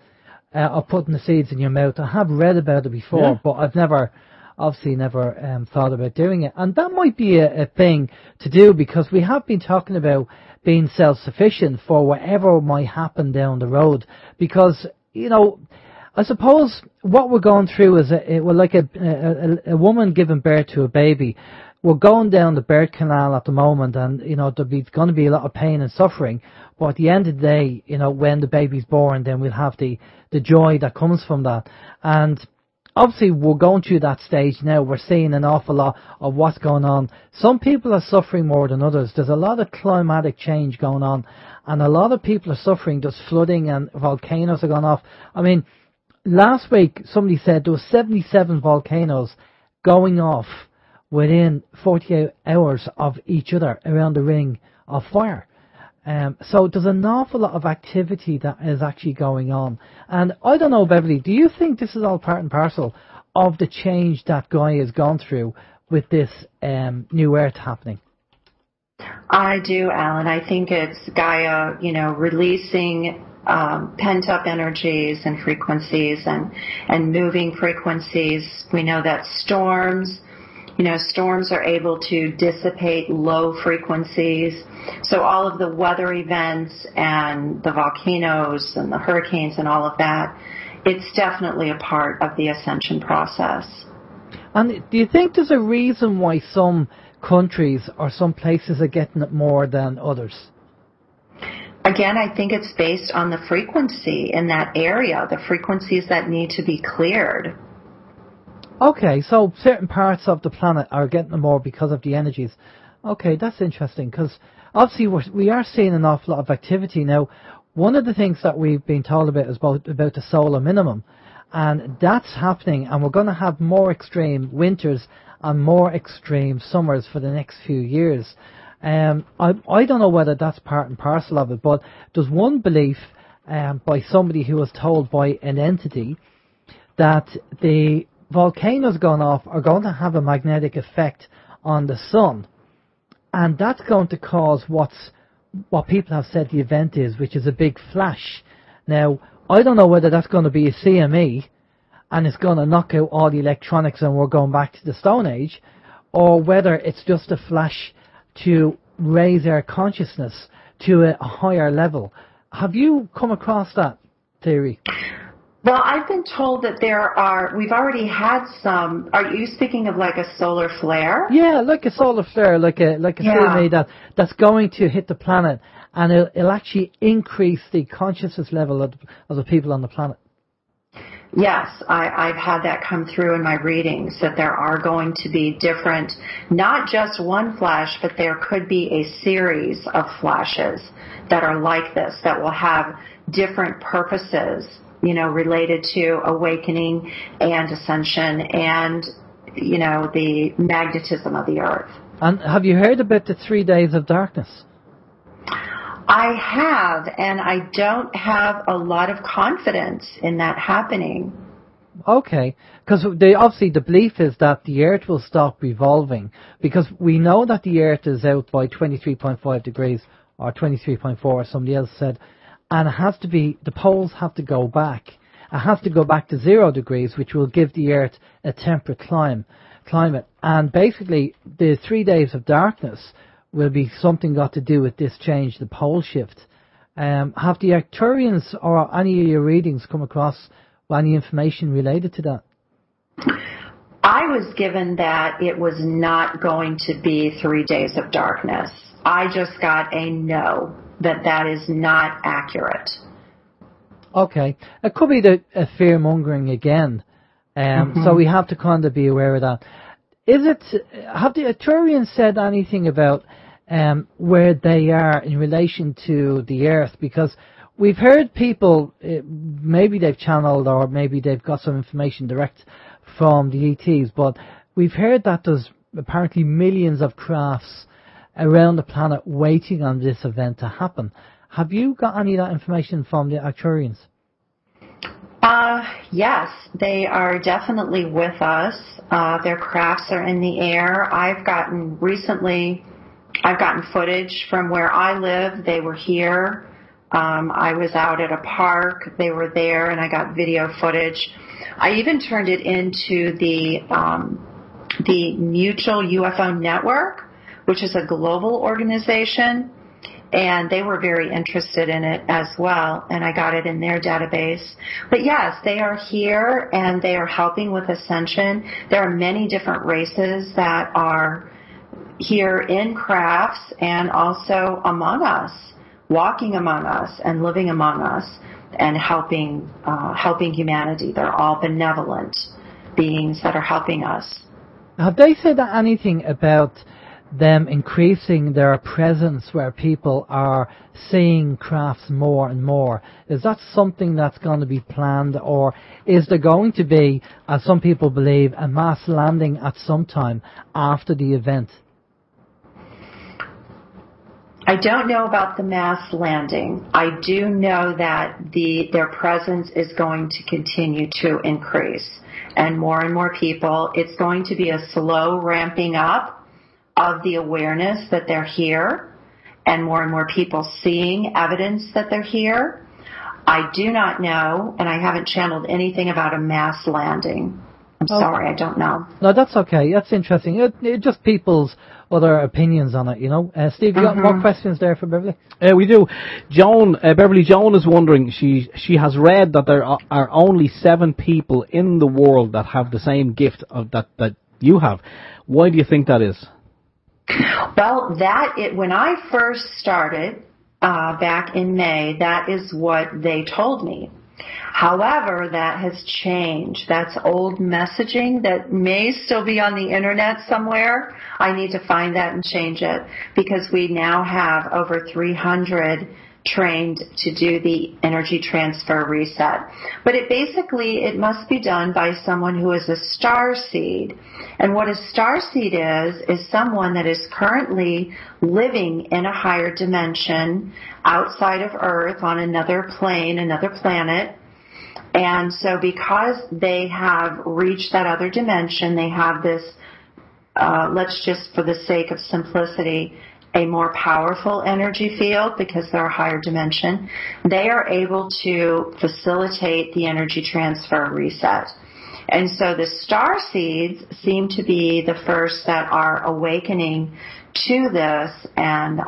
of putting the seeds in your mouth. I have read about it before, but I've never thought about doing it. And that might be a thing to do, because we have been talking about being self-sufficient for whatever might happen down the road. Because, I suppose what we're going through is like a woman giving birth to a baby. We're going down the birth canal at the moment, and there's going to be a lot of pain and suffering. But at the end of the day, when the baby's born, then we'll have the joy that comes from that. And obviously, we're going through that stage now. We're seeing an awful lot of what's going on. Some people are suffering more than others. There's a lot of climatic change going on, and a lot of people are suffering. There's flooding and volcanoes are going off. I mean, last week somebody said there was 77 volcanoes going off within 48 hours of each other around the ring of fire. So there's an awful lot of activity that is actually going on. And I don't know, Beverly, do you think this is all part and parcel of the change that Gaia has gone through with this new Earth happening? I do, Alan. I think it's Gaia, releasing pent-up energies and frequencies and moving frequencies. We know that storms are able to dissipate low frequencies. So all of the weather events and the volcanoes and the hurricanes and all of that, it's definitely a part of the ascension process. And do you think there's a reason why some countries or some places are getting it more than others? Again, I think it's based on the frequency in that area, the frequencies that need to be cleared. Okay, so certain parts of the planet are getting more because of the energies. Okay, that's interesting, because obviously we are seeing an awful lot of activity now. One of the things that we've been told about is about the solar minimum, and that's happening, and we're going to have more extreme winters and more extreme summers for the next few years. I don't know whether that's part and parcel of it, but there's one belief by somebody who was told by an entity that the volcanoes going off are going to have a magnetic effect on the sun, and that's going to cause what people have said the event is, which is a big flash. Now, I don't know whether that's going to be a CME and it's going to knock out all the electronics and we're going back to the Stone Age, or whether it's just a flash to raise our consciousness to a higher level. Have you come across that theory? Well, I've been told that we've already had some. Are you speaking of like a solar flare? Yeah, like a solar flare, like a CME that's going to hit the planet, and it'll actually increase the consciousness level of the people on the planet. Yes, I've had that come through in my readings, that there are going to be different, not just one flash, but there could be a series of flashes that are like this, that will have different purposes, related to awakening and ascension and, the magnetism of the earth. And have you heard about the 3 days of darkness? I have, and I don't have a lot of confidence in that happening. Okay, because obviously the belief is that the Earth will stop revolving, because we know that the Earth is out by 23.5 degrees, or 23.4, somebody else said, and it has to be, the poles have to go back. It has to go back to 0 degrees, which will give the Earth a temperate climate. And basically, the 3 days of darkness will be something got to do with this change, the pole shift. Have the Arcturians or any of your readings come across any information related to that? I was given that it was not going to be 3 days of darkness. I just got a no, that is not accurate. Okay. It could be the fear-mongering again. So we have to kind of be aware of that. Have the Arcturians said anything about where they are in relation to the Earth? Because we've heard people, maybe they've channeled or maybe they've got some information direct from the ETs, but we've heard that there's apparently millions of crafts around the planet waiting on this event to happen. Have you got any of that information from the Arcturians? Yes, they are definitely with us. Their crafts are in the air. I've gotten footage from where I live. They were here. I was out at a park. They were there, and I got video footage. I even turned it into the Mutual UFO Network, which is a global organization, and they were very interested in it as well, and I got it in their database. But yes, they are here, and they are helping with ascension. There are many different races that are here in crafts and also among us, walking among us and living among us and helping humanity. They're all benevolent beings that are helping us. Have they said anything about them increasing their presence where people are seeing crafts more and more? Is that something that's going to be planned, or is there going to be, as some people believe, a mass landing at some time after the event? I don't know about the mass landing. I do know that their presence is going to continue to increase, and more people. It's going to be a slow ramping up of the awareness that they're here, and more people seeing evidence that they're here. I do not know, and I haven't channeled anything about a mass landing. I'm sorry, I don't know. No, that's okay. That's interesting. It just people's other opinions on it, Steve, you got more questions there for Beverly? We do. Beverly Joan is wondering, she has read that there are only 7 people in the world that have the same gift of that you have. Why do you think that is? Well, when I first started back in May, that is what they told me. However, that has changed. That's old messaging that may still be on the internet somewhere. I need to find that and change it, because we now have over 300 trained to do the energy transfer reset. But it must be done by someone who is a star seed. And what a star seed is someone that is currently living in a higher dimension outside of Earth on another plane, another planet. And so because they have reached that other dimension, they have this, let's just, for the sake of simplicity, a more powerful energy field because they're a higher dimension. They are able to facilitate the energy transfer reset. And so the star seeds seem to be the first that are awakening to this. And,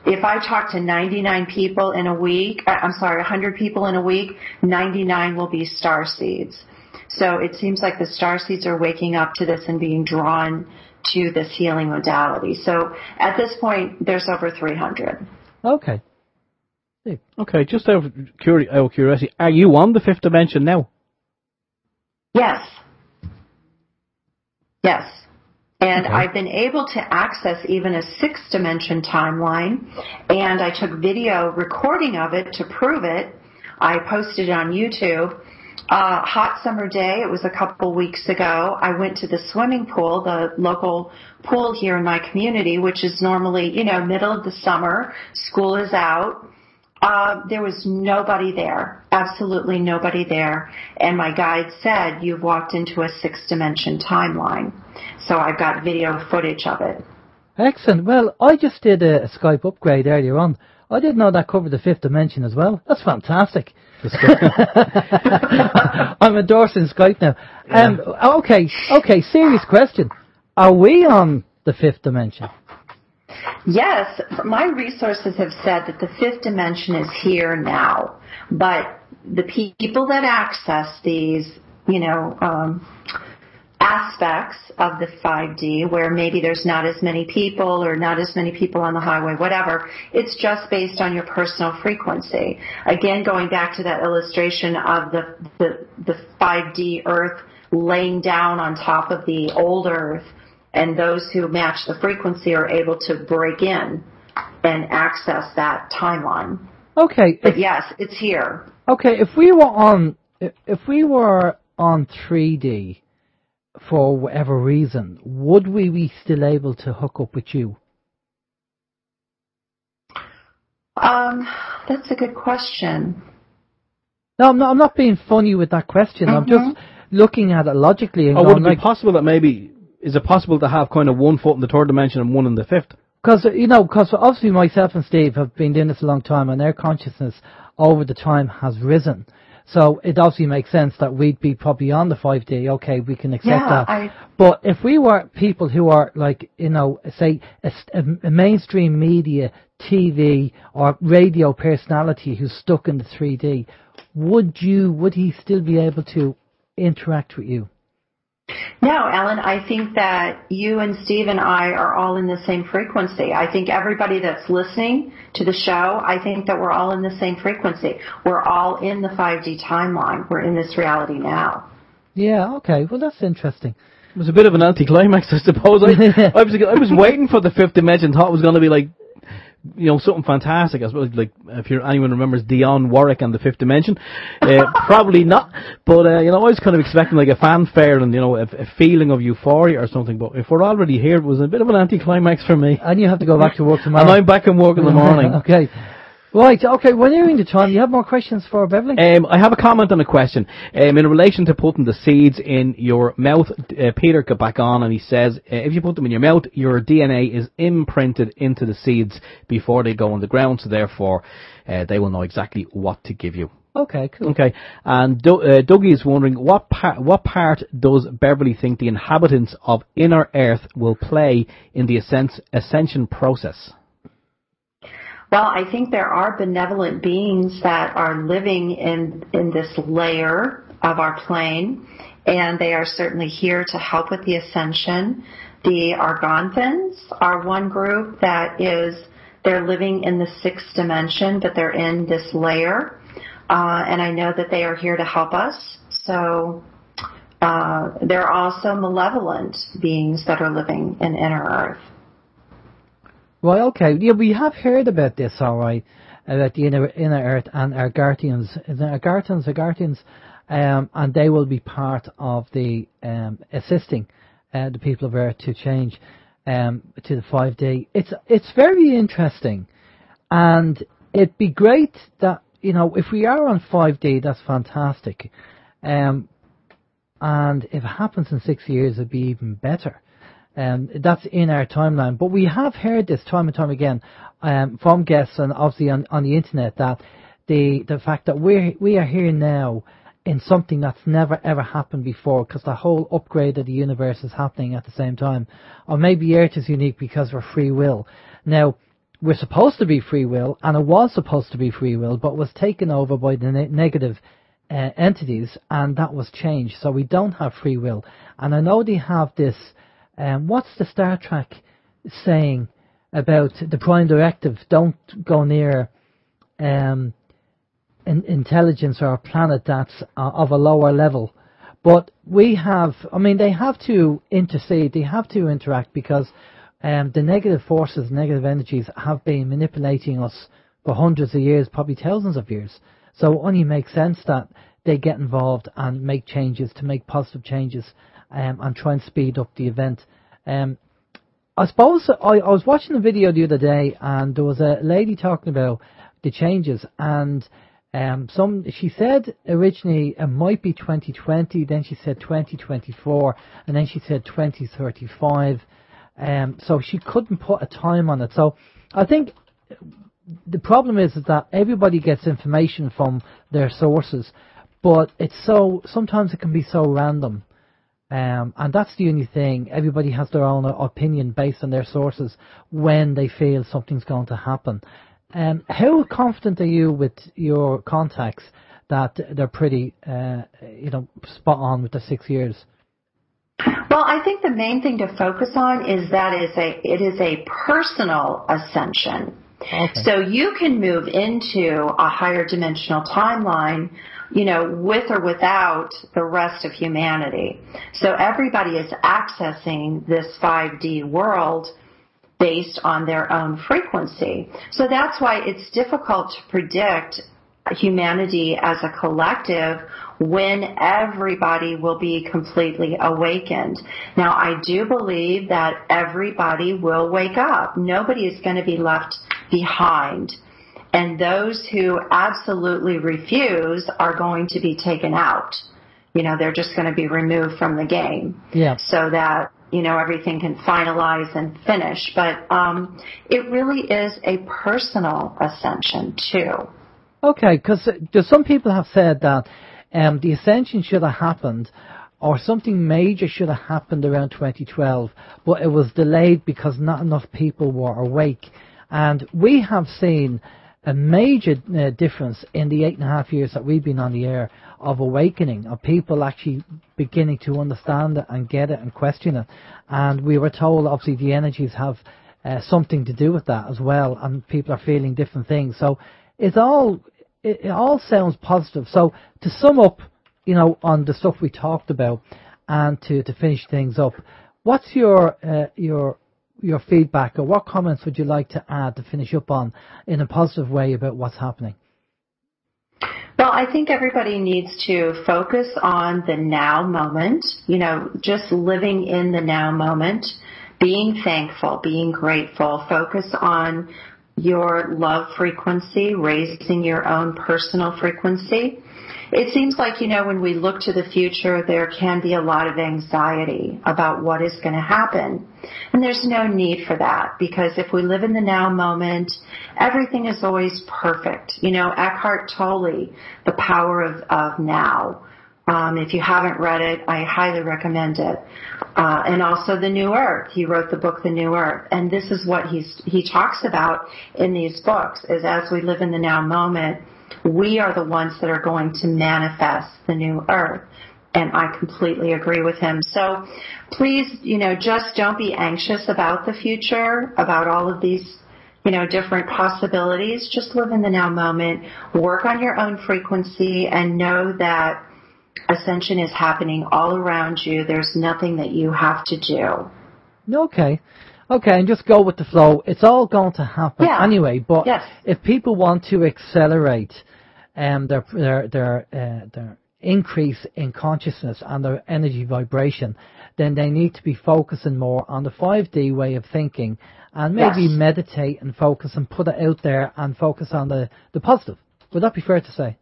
if I talk to 99 people in a week, 100 people in a week, 99 will be star seeds. So it seems like the star seeds are waking up to this and being drawn to this healing modality. So at this point, there's over 300. Okay. Okay, just out of curiosity, are you on the fifth dimension now? Yes. Yes. And Okay. I've been able to access even a sixth dimension timeline, and I took video recording of it to prove it. I posted it on YouTube. Hot summer day, it was a couple weeks ago, I went to the swimming pool, the local pool here in my community, which is normally, middle of the summer, school is out. There was nobody there, absolutely nobody there. And my guide said, you've walked into a sixth dimension timeline. So I've got video footage of it. Excellent. Well, I just did a Skype upgrade earlier on. I didn't know that covered the fifth dimension as well. That's fantastic. I'm endorsing Skype now. Okay, serious question. Are we on the fifth dimension? Yes, my resources have said that the fifth dimension is here now, but the people that access these, aspects of the 5D where maybe there's not as many people or not as many people on the highway, whatever, it's just based on your personal frequency. Again, going back to that illustration of the 5D Earth laying down on top of the old Earth, and those who match the frequency are able to break in and access that timeline. Okay. But yes, it's here. Okay, if we were on 3D for whatever reason, would we be still able to hook up with you? That's a good question. No, I'm not being funny with that question. I'm just looking at it logically. And would it be possible that maybe, is it possible to have kind of one foot in the third dimension and one in the fifth? Because obviously myself and Steve have been doing this a long time, and their consciousness over the time has risen. So it obviously makes sense that we'd be probably on the 5D. Okay, we can accept that. But if we were people who are like, say a mainstream media, TV or radio personality who's stuck in the 3D, would he still be able to interact with you? No, Ellen, I think that you and Steve and I are all in the same frequency. I think everybody that's listening to the show, I think that we're all in the same frequency. We're all in the 5D timeline. We're in this reality now. Yeah, okay. Well, that's interesting. It was a bit of an anticlimax, I suppose. I was waiting for the fifth dimension, thought it was going to be like, something fantastic. I suppose, like, if anyone remembers Dionne Warwick and the Fifth Dimension, probably not. But I was kind of expecting like a fanfare and a feeling of euphoria or something. But if we're already here, it was a bit of an anticlimax for me. And you have to go back to work tomorrow. And I'm back in work in the morning. Okay. Right, okay, when you're in the time, you have more questions for Beverly? I have a comment and a question. In relation to putting the seeds in your mouth, Peter got back on and he says, if you put them in your mouth, your DNA is imprinted into the seeds before they go on the ground, so therefore they will know exactly what to give you. Okay, cool. Okay, and Dougie is wondering, what part does Beverly think the inhabitants of inner Earth will play in the ascension process? Well, I think there are benevolent beings that are living in this layer of our plane, and they are certainly here to help with the ascension. The Argonthans are one group they're living in the sixth dimension, but they're in this layer, and I know that they are here to help us. So there are also malevolent beings that are living in inner Earth. Well, okay. Yeah, we have heard about this, all right, about the inner Earth and Arcturians. Arcturians, and they will be part of the assisting the people of Earth to change to the 5D. It's very interesting, and it'd be great that you know, if we are on 5D, that's fantastic. And if it happens in 6 years, it'd be even better. That's in our timeline. But we have heard this time and time again from guests and obviously on the internet, that the fact that we are here now in something that's never ever happened before, because the whole upgrade of the universe is happening at the same time. Or maybe Earth is unique because we're free will. Now, we're supposed to be free will, and it was supposed to be free will, but was taken over by the negative entities, and that was changed. So we don't have free will. And I know they have this, what's the Star Trek saying about the Prime Directive? Don't go near intelligence or a planet that's of a lower level. But we have, I mean, they have to intercede, they have to interact, because the negative forces, negative energies have been manipulating us for hundreds of years, probably thousands of years. So it only makes sense that they get involved and make changes, to make positive changes, and try and speed up the event. I suppose I was watching a video the other day, and there was a lady talking about the changes, and she said originally it might be 2020, then she said 2024, and then she said 2035. So she couldn't put a time on it. So I think the problem is that everybody gets information from their sources, but sometimes it can be so random. And that's the only thing. Everybody has their own opinion based on their sources when they feel something's going to happen. How confident are you with your contacts that they're pretty, spot on with the 6 years? Well, I think the main thing to focus on is that it is a personal ascension. Okay. So you can move into a higher dimensional timeline, with or without the rest of humanity. So everybody is accessing this 5D world based on their own frequency. So that's why it's difficult to predict humanity as a collective when everybody will be completely awakened. Now, I do believe that everybody will wake up. Nobody is going to be left behind. And those who absolutely refuse are going to be taken out. They're just going to be removed from the game. Yeah. So that everything can finalize and finish. But it really is a personal ascension, too. Okay, because some people have said that the ascension should have happened, or something major should have happened around 2012, but it was delayed because not enough people were awake. And we have seen a major difference in the 8.5 years that we've been on the air of awakening, of people actually beginning to understand it and get it and question it. And we were told, obviously, the energies have something to do with that as well, and people are feeling different things. So it all sounds positive. So to sum up, on the stuff we talked about, and to finish things up, what's your feedback, or what comments would you like to add to finish up on in a positive way about what's happening? Well, I think everybody needs to focus on the now moment, just living in the now moment, being thankful, being grateful, focus on your love frequency, raising your own personal frequency. It seems like, when we look to the future, there can be a lot of anxiety about what is going to happen. And there's no need for that, because if we live in the now moment, everything is always perfect. Eckhart Tolle, The Power of Now. If you haven't read it, I highly recommend it. And also The New Earth. He wrote the book The New Earth. And this is what he talks about in these books, is as we live in the now moment, we are the ones that are going to manifest the new earth. And I completely agree with him. So please, just don't be anxious about the future, about all of these, different possibilities. Just live in the now moment, work on your own frequency, and know that ascension is happening all around you. There's nothing that you have to do. Okay, and just go with the flow. It's all going to happen anyway. But if people want to accelerate their increase in consciousness and their energy vibration, then they need to be focusing more on the 5D way of thinking, and maybe meditate and focus and put it out there and focus on the positive. Would that be fair to say?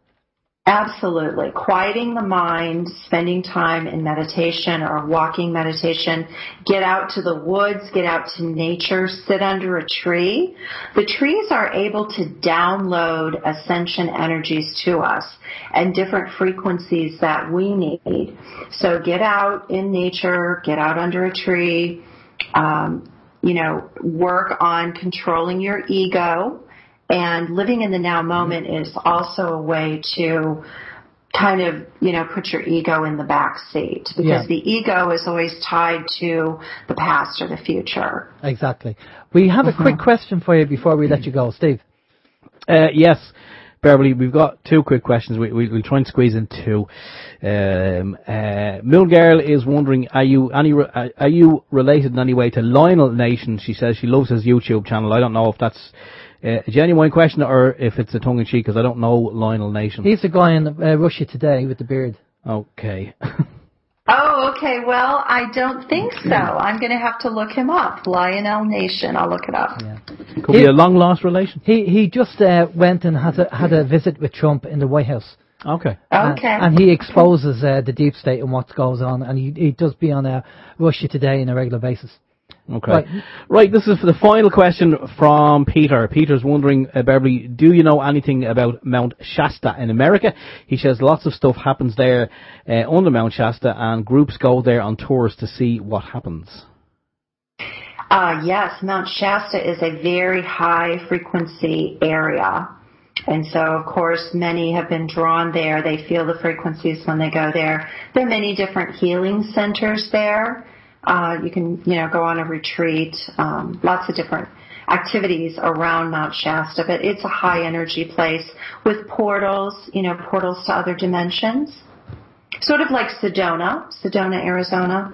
Absolutely. Quieting the mind, spending time in meditation or walking meditation, get out to the woods, get out to nature, sit under a tree. The trees are able to download ascension energies to us and different frequencies that we need. So get out in nature, get out under a tree, work on controlling your ego. And living in the now moment is also a way to kind of, put your ego in the back seat, because the ego is always tied to the past or the future. Exactly. We have a quick question for you before we let you go, Steve. Yes, Beverly, we've got two quick questions. We'll try and squeeze in two. Moon Girl is wondering, are you related in any way to Lionel Nation? She says she loves his YouTube channel. I don't know if that's a genuine question or if it's a tongue-in-cheek, because I don't know Lionel Nation. He's the guy in Russia Today with the beard. Okay. Oh, okay. Well, I don't think so. I'm going to have to look him up. Lionel Nation. I'll look it up. Yeah. Could be a long-lost relation. He just went and had a visit with Trump in the White House. Okay. And he exposes the deep state and what goes on, and he does be on Russia Today on a regular basis. Okay. Right, this is for the final question from Peter. Peter's wondering, Beverly, do you know anything about Mount Shasta in America? He says lots of stuff happens there under Mount Shasta, and groups go there on tours to see what happens. Yes, Mount Shasta is a very high frequency area. And so, of course, many have been drawn there. They feel the frequencies when they go there. There are many different healing centers there. You can, go on a retreat, lots of different activities around Mount Shasta, but it's a high energy place with portals, portals to other dimensions. Sort of like Sedona, Arizona.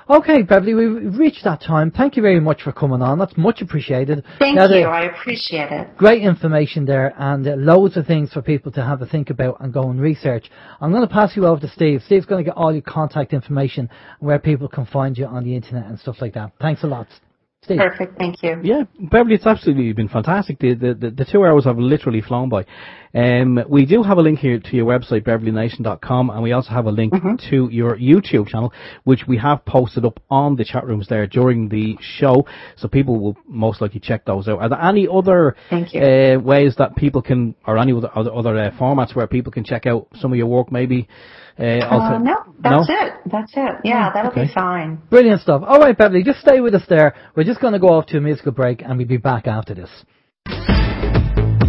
Okay, Beverly, we've reached that time. Thank you very much for coming on. That's much appreciated. Thank you. I appreciate it. Great information there, and loads of things for people to have a think about and go and research. I'm going to pass you over to Steve. Steve's going to get all your contact information, where people can find you on the internet and stuff like that. Thanks a lot, Steve. Perfect, thank you. Yeah, Beverly, it's absolutely been fantastic. The 2 hours have literally flown by. We do have a link here to your website, beverlynation.com, and we also have a link to your YouTube channel, which we have posted up on the chat rooms there during the show, so people will most likely check those out. Are there any other ways that people can, or any other formats where people can check out some of your work, maybe? No, that's it. Yeah, that'll be fine. Brilliant stuff. All right, Beverly, just stay with us there. We're just going to go off to a musical break, and we'll be back after this.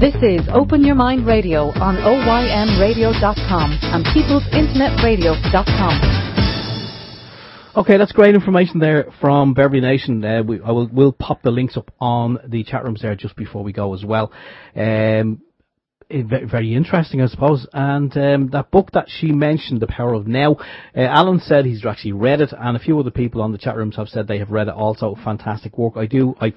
This is Open Your Mind Radio on OYMradio.com and peoplesinternetradio.com. Okay, that's great information there from Beverly Nation. We'll pop the links up on the chat rooms there just before we go as well. Very interesting, I suppose. And that book that she mentioned, The Power of Now, Alan said he's actually read it, and a few other people on the chat rooms have said they have read it also. Fantastic work. I've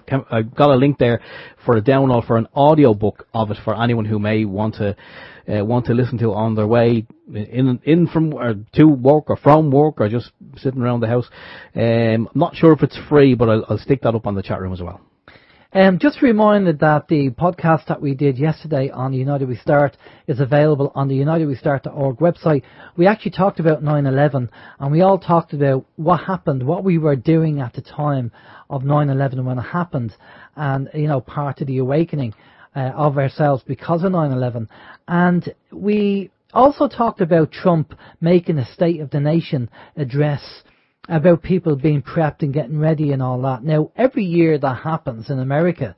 got a link there for a download for an audio book of it for anyone who may want to listen to on their way in from or to work or from work or just sitting around the house. I'm not sure if it's free, but I'll stick that up on the chat room as well. Just reminded that the podcast that we did yesterday on the United We Start is available on the unitedwestart.org website. We actually talked about 9/11, and we all talked about what happened, what we were doing at the time of 9/11 when it happened, and part of the awakening of ourselves because of 9/11. And we also talked about Trump making a State of the Nation address, about people being prepped and getting ready and all that. Now, every year that happens in America,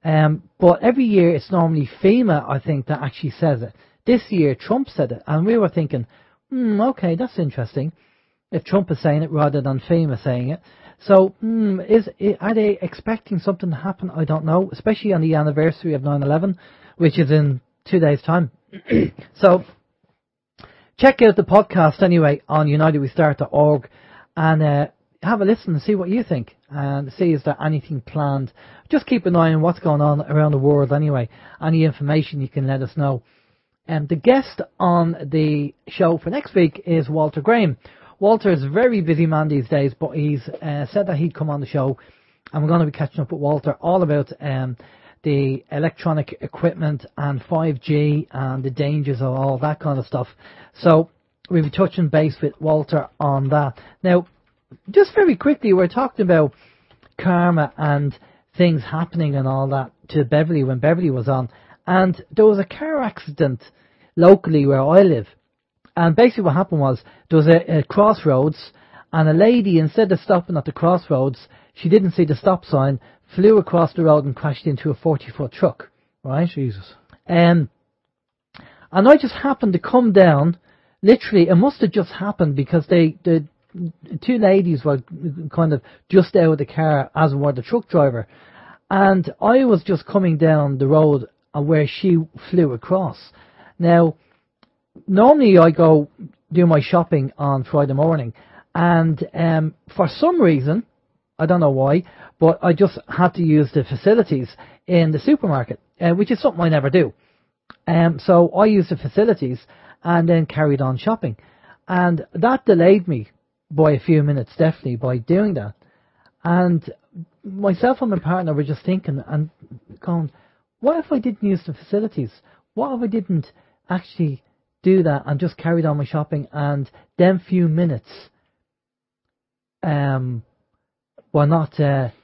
but every year it's normally FEMA, I think, that actually says it. This year, Trump said it, and we were thinking, okay, that's interesting, if Trump is saying it rather than FEMA saying it. So, are they expecting something to happen? I don't know, especially on the anniversary of 9/11, which is in 2 days' time. So, check out the podcast anyway on unitedwestart.org. And have a listen and see what you think, and see is there anything planned. Just keep an eye on what's going on around the world anyway. Any information you can let us know. The guest on the show for next week is Walter Graham. Walter is a very busy man these days, but he's said that he'd come on the show, and we're going to be catching up with Walter all about the electronic equipment and 5G and the dangers of all that kind of stuff. So we'll be touching base with Walter on that. Now, just very quickly, we're talking about karma and things happening and all that to Beverly when Beverly was on. And there was a car accident locally where I live. And basically what happened was there was a crossroads, and a lady, instead of stopping at the crossroads, she didn't see the stop sign, flew across the road and crashed into a 40-foot truck. Right? Jesus. And I just happened to come down. Literally, it must have just happened because the two ladies were kind of just out of the car, as were the truck driver. And I was just coming down the road where she flew across. Now, normally I go do my shopping on Friday morning, and for some reason, I don't know why, but I just had to use the facilities in the supermarket, which is something I never do. So I used the facilities and then carried on shopping. And that delayed me by a few minutes, definitely, by doing that. And myself and my partner were just thinking and going, what if I didn't use the facilities? What if I didn't actually do that and just carried on my shopping, and them few minutes were not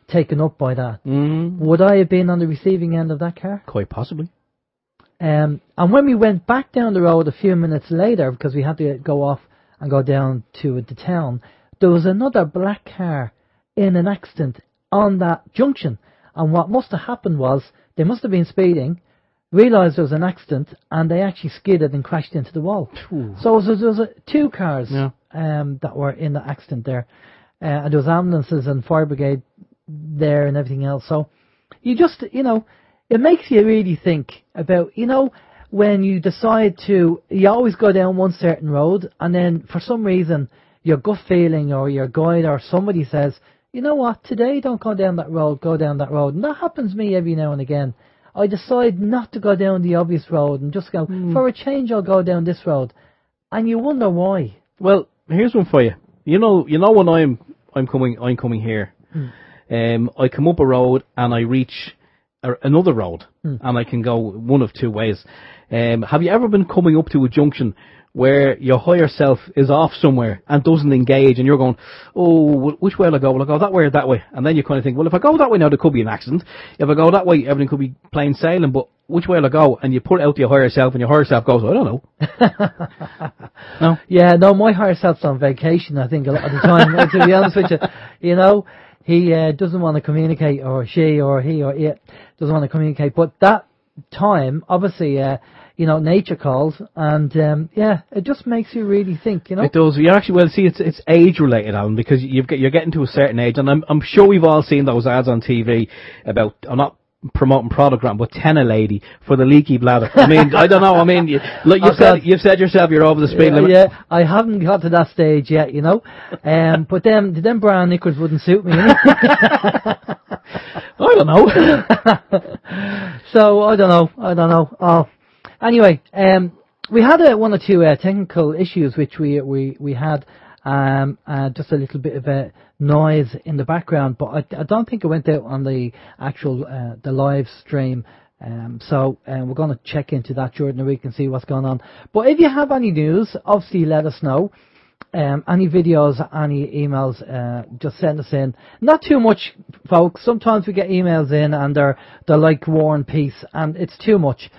taken up by that? Would I have been on the receiving end of that car? Quite possibly. And when we went back down the road a few minutes later, because we had to go off and go down to the town, there was another black car in an accident on that junction. And what must have happened was they must have been speeding, realised there was an accident, and they actually skidded and crashed into the wall. Ooh. So there was two cars that were in the accident there. And there was ambulances and fire brigade there and everything else. So you just, it makes you really think about, when you decide to, you always go down one certain road, and then for some reason your gut feeling or your guide or somebody says, you know what, today don't go down that road, go down that road. And that happens to me every now and again. I decide not to go down the obvious road and just go, for a change I'll go down this road. And you wonder why. Well, here's one for you. You know when I'm coming here, I come up a road and I reach another road, and I can go one of two ways. Have you ever been coming up to a junction where your higher self is off somewhere and doesn't engage, and you're going, oh, which way will I go? Will I go that way or that way? And then you kind of think, well, if I go that way now, there could be an accident. If I go that way, everything could be plain sailing, but which way will I go? And you put it out to your higher self, and your higher self goes, I don't know. No? Yeah, no, my higher self's on vacation, I think, a lot of the time, to be honest with you. He doesn't want to communicate, or she or he or it doesn't want to communicate. But that time, obviously, nature calls, and it just makes you really think. It does. You actually, it's age related, Alan, because you're getting to a certain age, and I'm sure we've all seen those ads on TV about, I'm not promoting product, but tenna lady for the leaky bladder. I mean, I don't know. I mean, you've said yourself you're over the speed limit. Yeah, I haven't got to that stage yet, but them brown knickers wouldn't suit me. I don't know. So I don't know. Oh. Anyway, we had one or two technical issues which we had, just a little bit of a noise in the background, but I don't think it went out on the actual the live stream. So we're going to check into that during the week and see what's going on. But if you have any news, obviously let us know. Any videos, any emails, just send us in. Not too much, folks. Sometimes we get emails in and they're like War and Peace, and it's too much.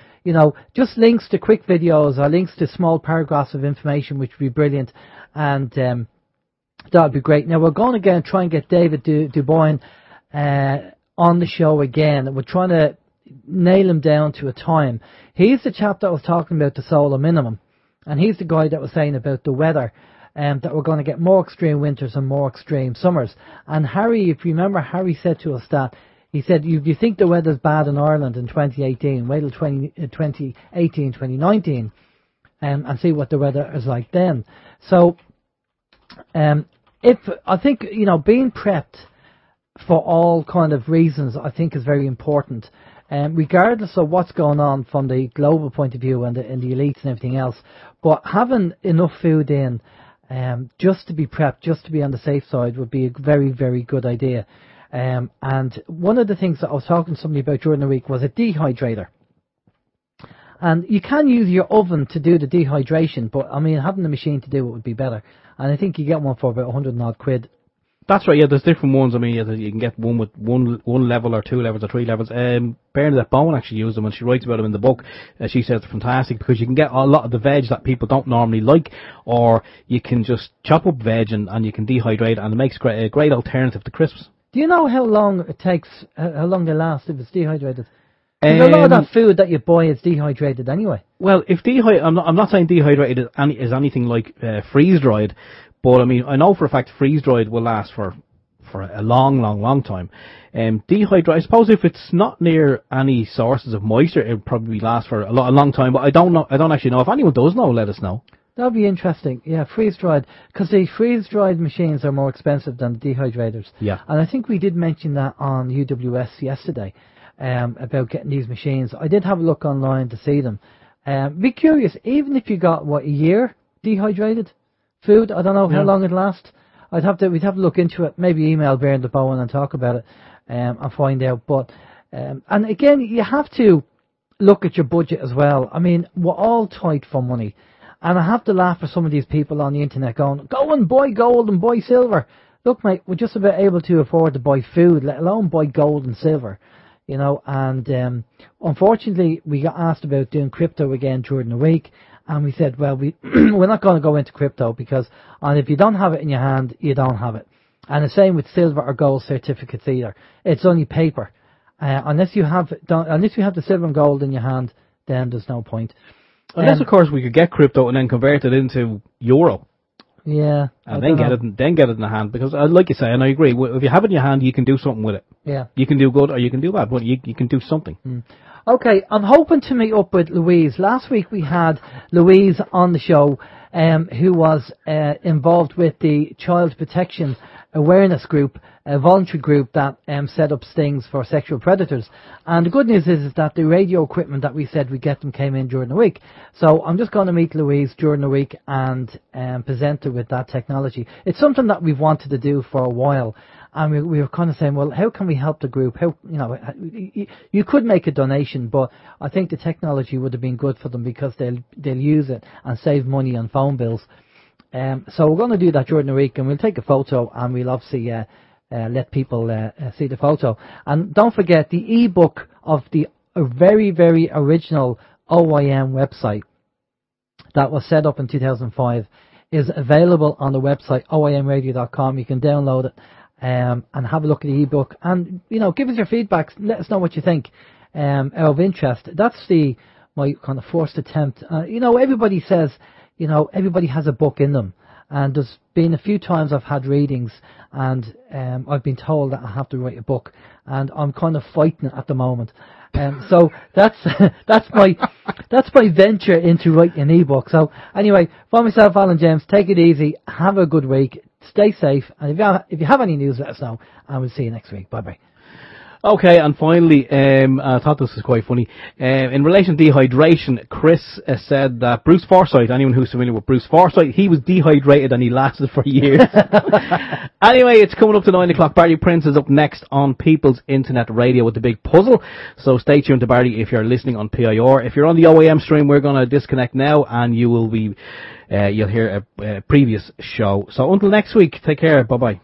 Just links to quick videos or links to small paragraphs of information, which would be brilliant, and that would be great. Now, we're going to try and get David Dubois on the show again. We're trying to nail him down to a time. He's the chap that was talking about the solar minimum, and he's the guy that was saying about the weather, that we're going to get more extreme winters and more extreme summers. And Harry, if you remember, Harry said to us that, he said, you think the weather's bad in Ireland in 2018, wait till 2018, 2019, and see what the weather is like then. So, I think, being prepped for all kind of reasons, I think is very important. Regardless of what's going on from the global point of view and the elites and everything else, but having enough food in, just to be prepped, just to be on the safe side, would be a very, very good idea. And one of the things that I was talking to somebody about during the week was a dehydrator. And you can use your oven to do the dehydration, but I mean, having the machine to do it would be better. And I think you get one for about 100 and odd quid. That's right, yeah, there's different ones. I mean, you can get one with one level or 2 levels or 3 levels. Bernadette Bowen actually used them, and she writes about them in the book. She says they're fantastic because you can get a lot of the veg that people don't normally like, or you can just chop up veg and you can dehydrate, and it makes a great alternative to crisps. Do you know how long it takes, how long they last if it's dehydrated? Because a lot of that food that you buy is dehydrated anyway. Well, if I'm not saying dehydrated is anything like freeze-dried, but I mean, I know for a fact freeze-dried will last for a long time. Dehydrated, I suppose if it's not near any sources of moisture, it'll probably last for a long time, but I don't actually know. If anyone does know, let us know. That would be interesting. Yeah, freeze-dried. Because the freeze-dried machines are more expensive than the dehydrators. Yeah. And I think we did mention that on UWS yesterday, about getting these machines. I did have a look online to see them. Be curious, even if you got, a year dehydrated food, I don't know how long it lasts. We'd have to look into it, maybe email Bernadette Bowen and talk about it, and find out. But, and again, you have to look at your budget as well. I mean, we're all tight for money. And I have to laugh at some of these people on the internet going, go and buy gold and buy silver. Look, mate, we're just about able to afford to buy food, let alone buy gold and silver. You know, and unfortunately, we got asked about doing crypto again during the week. And we said, well, we're not going to go into crypto because if you don't have it in your hand, you don't have it. And the same with silver or gold certificates either. It's only paper. Unless you have the silver and gold in your hand, then there's no point. Unless, of course, we could get crypto and then convert it into euro. Yeah. And then get it in the hand. Because, like you say, and I agree, if you have it in your hand, you can do something with it. Yeah. You can do good or you can do bad, but you can do something. Mm. Okay, I'm hoping to meet up with Louise. Last week we had Louise on the show, who was involved with the Child Protection Awareness Group, a voluntary group that set up stings for sexual predators. And the good news is that the radio equipment that we said we'd get them came in during the week. So I'm just going to meet Louise during the week and present her with that technology. It's something that we've wanted to do for a while. And we were kind of saying, well, how can we help the group? How, you could make a donation, but I think the technology would have been good for them because they'll use it and save money on phone bills. So we're going to do that during the week, and we'll take a photo, and we'll obviously let people see the photo. And don't forget, the ebook of the very, very original OYM website that was set up in 2005 is available on the website oymradio.com. You can download it. And have a look at the ebook, and give us your feedback. Let us know what you think of interest. That's my kind of first attempt. Everybody says, everybody has a book in them, and there's been a few times I've had readings, and I've been told that I have to write a book, and I'm kind of fighting it at the moment. So that's my venture into writing an ebook. So anyway, for myself, Alan James, take it easy, have a good week. Stay safe, and if you have any news, let us know, and we'll see you next week. Bye-bye. Okay, and finally, I thought this was quite funny. In relation to dehydration, Chris said that Bruce Forsyth, anyone who's familiar with Bruce Forsyth, he was dehydrated and he lasted for years. Anyway, it's coming up to 9 o'clock. Barry Prince is up next on People's Internet Radio with the Big Puzzle. So stay tuned to Barry if you're listening on PIR. If you're on the OYM stream, we're going to disconnect now, and you will be, you'll hear a previous show. So until next week, take care. Bye-bye.